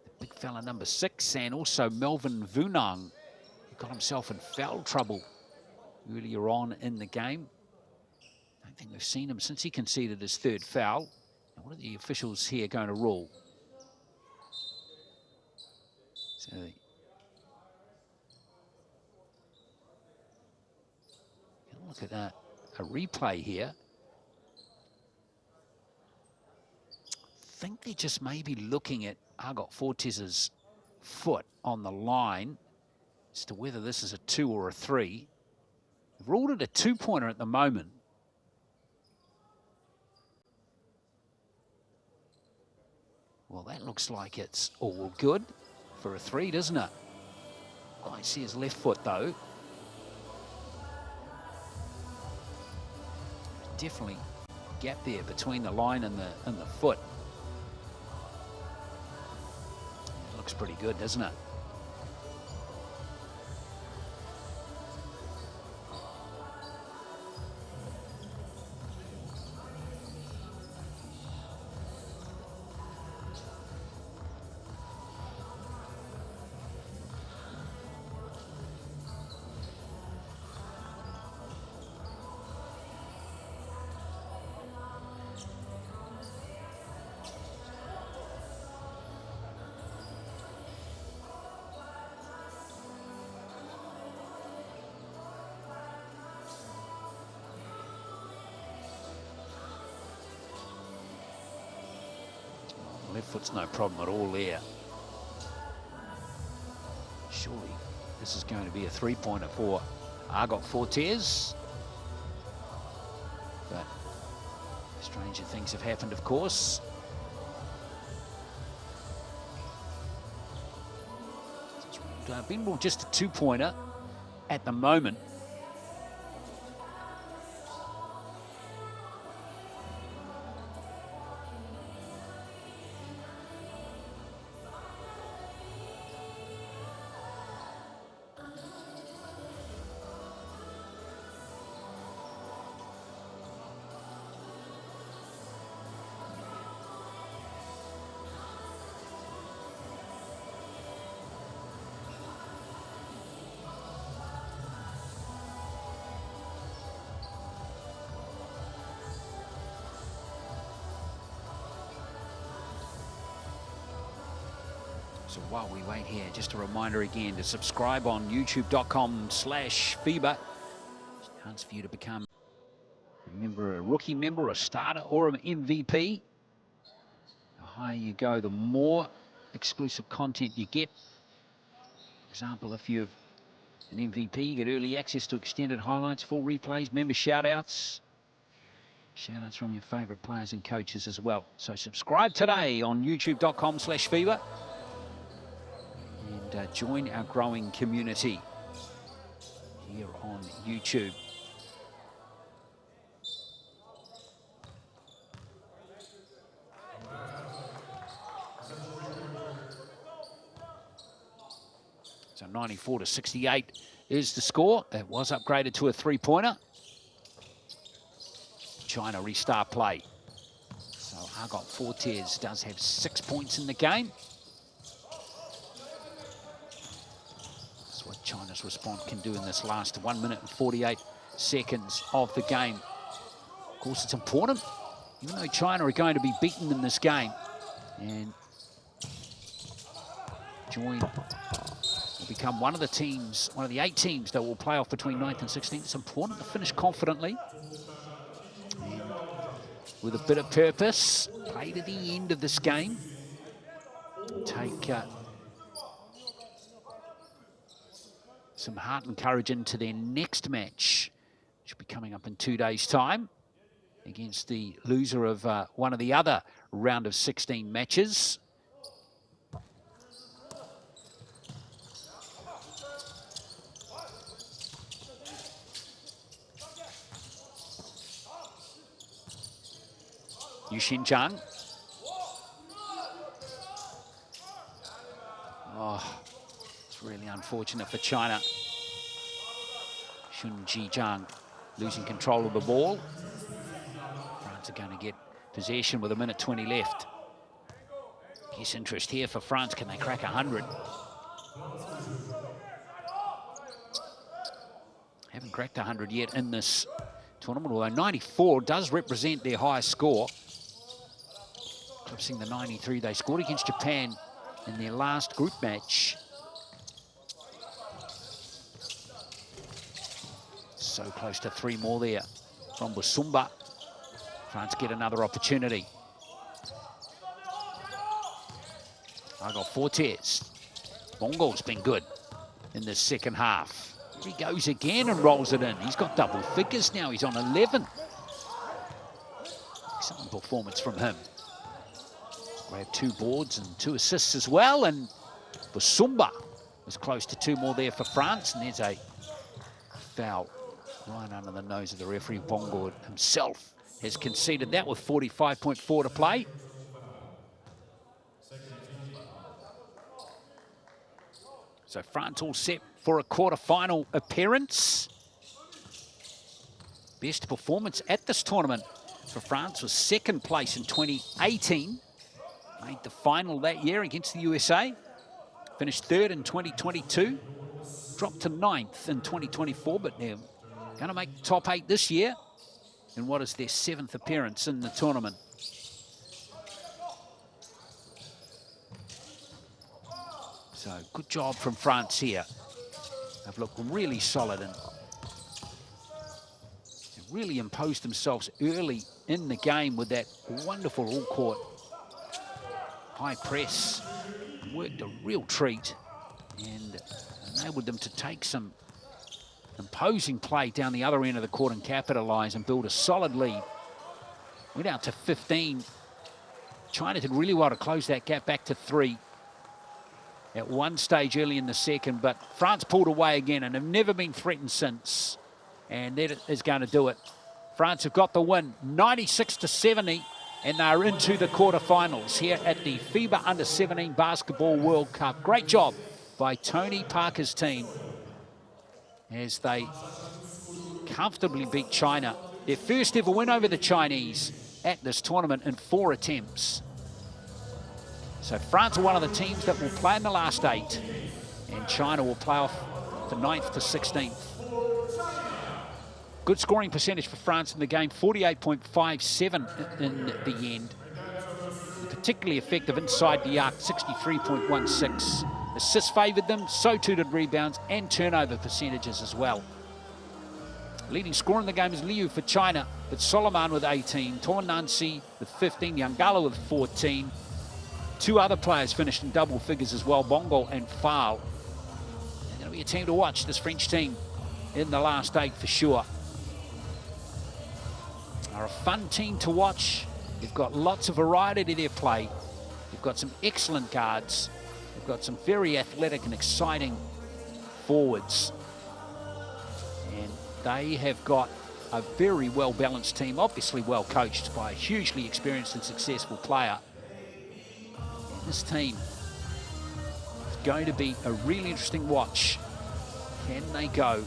the big fella number 6, and also Melvin Vunang, who got himself in foul trouble earlier on in the game. I don't think we've seen him since he conceded his 3rd foul. Now, what are the officials here going to rule? So, look at that, a replay here. I think they're just maybe looking at Fortes' foot on the line as to whether this is a 2 or a 3. They've ruled it a 2-pointer at the moment. Well, that looks like it's all good for a 3, doesn't it? Oh, I see his left foot, though. Definitely a gap there between the line and the foot. It looks pretty good, doesn't it? Left foot's no problem at all there. Surely this is going to be a 3-pointer for Fortes. But stranger things have happened, of course. Been more just a 2-pointer at the moment. So while we wait here, just a reminder again to subscribe on youtube.com/FIBA. Chance for you to become a rookie member, a starter, or an MVP. The higher you go, the more exclusive content you get. For example, if you're an MVP, you get early access to extended highlights, full replays, member shout-outs. Shout-outs from your favourite players and coaches as well. So subscribe today on youtube.com/FIBA. And join our growing community here on YouTube. So 94-68 is the score. It was upgraded to a three-pointer. China restart play. So Argot Fortes does have 6 points in the game. That's what China's response can do in this last 1 minute and 48 seconds of the game. Of course, it's important, even though China are going to be beaten in this game, and join will become one of the teams, one of the 8 teams that will play off between 9th and 16th. It's important to finish confidently and with a bit of purpose. Play to the end of this game. Take some heart and courage into their next match, which will be coming up in 2 days' time against the loser of one of the other round of 16 matches. Yu Xinjiang. Oh, it's really unfortunate for China. Xun Zhijiang losing control of the ball. France are going to get possession with 1:20 left. Guess interest here for France. Can they crack 100? Haven't cracked 100 yet in this tournament, although 94 does represent their highest score, eclipsing the 93 they scored against Japan in their last group match. So close to 3 more there from Busumba. France get another opportunity. Argot Fortes. Bongo's been good in the second half. He goes again and rolls it in. He's got double figures now. He's on 11. Excellent performance from him. Grabbed 2 boards and 2 assists as well. And Busumba was close to 2 more there for France. And there's a foul right under the nose of the referee. Bongo himself has conceded that with 45.4 to play. So France all set for a quarter-final appearance. Best performance at this tournament for France was 2nd place in 2018. Made the final that year against the USA. Finished 3rd in 2022. Dropped to 9th in 2024, but they're going to make the top 8 this year in what is their 7th appearance in the tournament. So good job from France here. They've looked really solid and really imposed themselves early in the game with that wonderful all-court high press. Worked a real treat and enabled them to take some imposing play down the other end of the court and capitalise and build a solid lead. Went out to 15. China did really well to close that gap back to 3 at one stage early in the second, but France pulled away again and have never been threatened since. And that is going to do it. France have got the win, 96-70, and they're into the quarterfinals here at the FIBA Under-17 Basketball World Cup. Great job by Tony Parker's team as they comfortably beat China. Their first ever win over the Chinese at this tournament in 4 attempts. So France are one of the teams that will play in the last 8, and China will play off the 9th to 16th. Good scoring percentage for France in the game, 48.57 in the end. Particularly effective inside the arc, 63.16. Assists favoured them, so too did rebounds and turnover percentages as well. Leading scorer in the game is Liu for China, but Solomon with 18, Tornansi with 15, Yangala with 14. 2 other players finished in double figures as well, Bongo and Fal. They're going to be a team to watch, this French team, in the last 8 for sure. They're a fun team to watch. They've got lots of variety to their play. They've got some excellent guards. They've got some very athletic and exciting forwards. And they have got a very well-balanced team, obviously well coached by a hugely experienced and successful player. And this team is going to be a really interesting watch. Can they go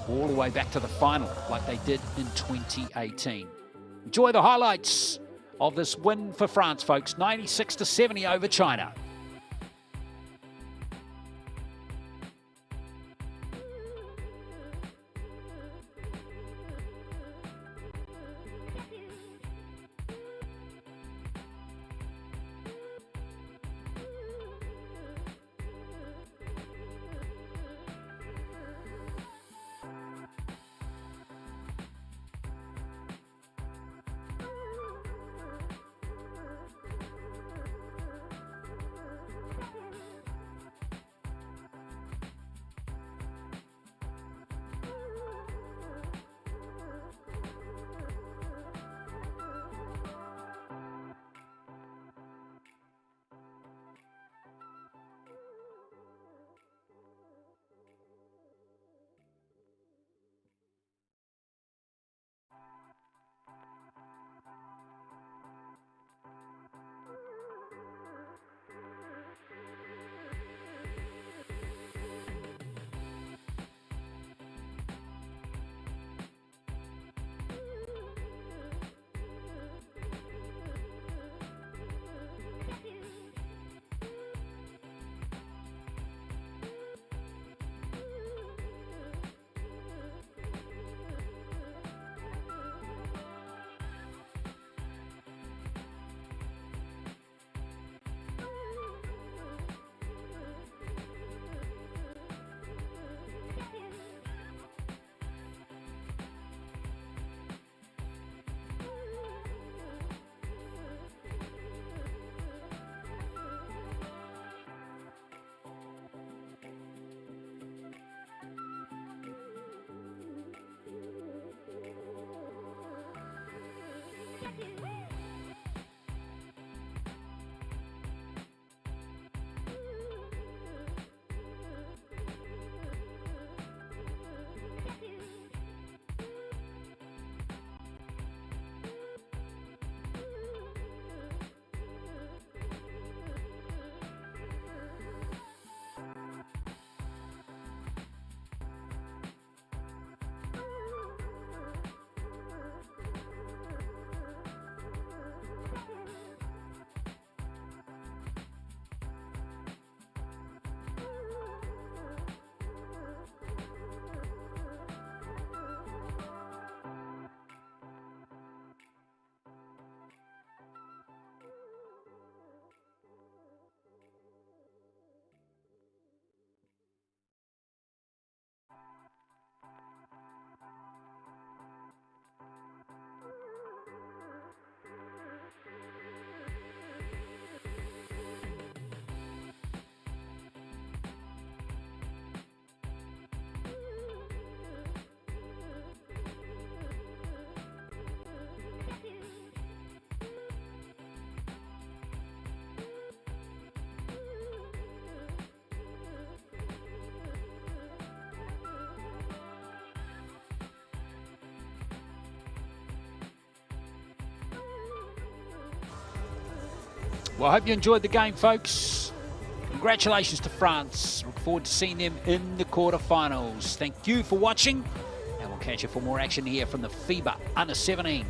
all the way back to the final like they did in 2018? Enjoy the highlights of this win for France, folks. 96-70 over China. Well, I hope you enjoyed the game, folks. Congratulations to France. Look forward to seeing them in the quarterfinals. Thank you for watching, and we'll catch you for more action here from the FIBA U17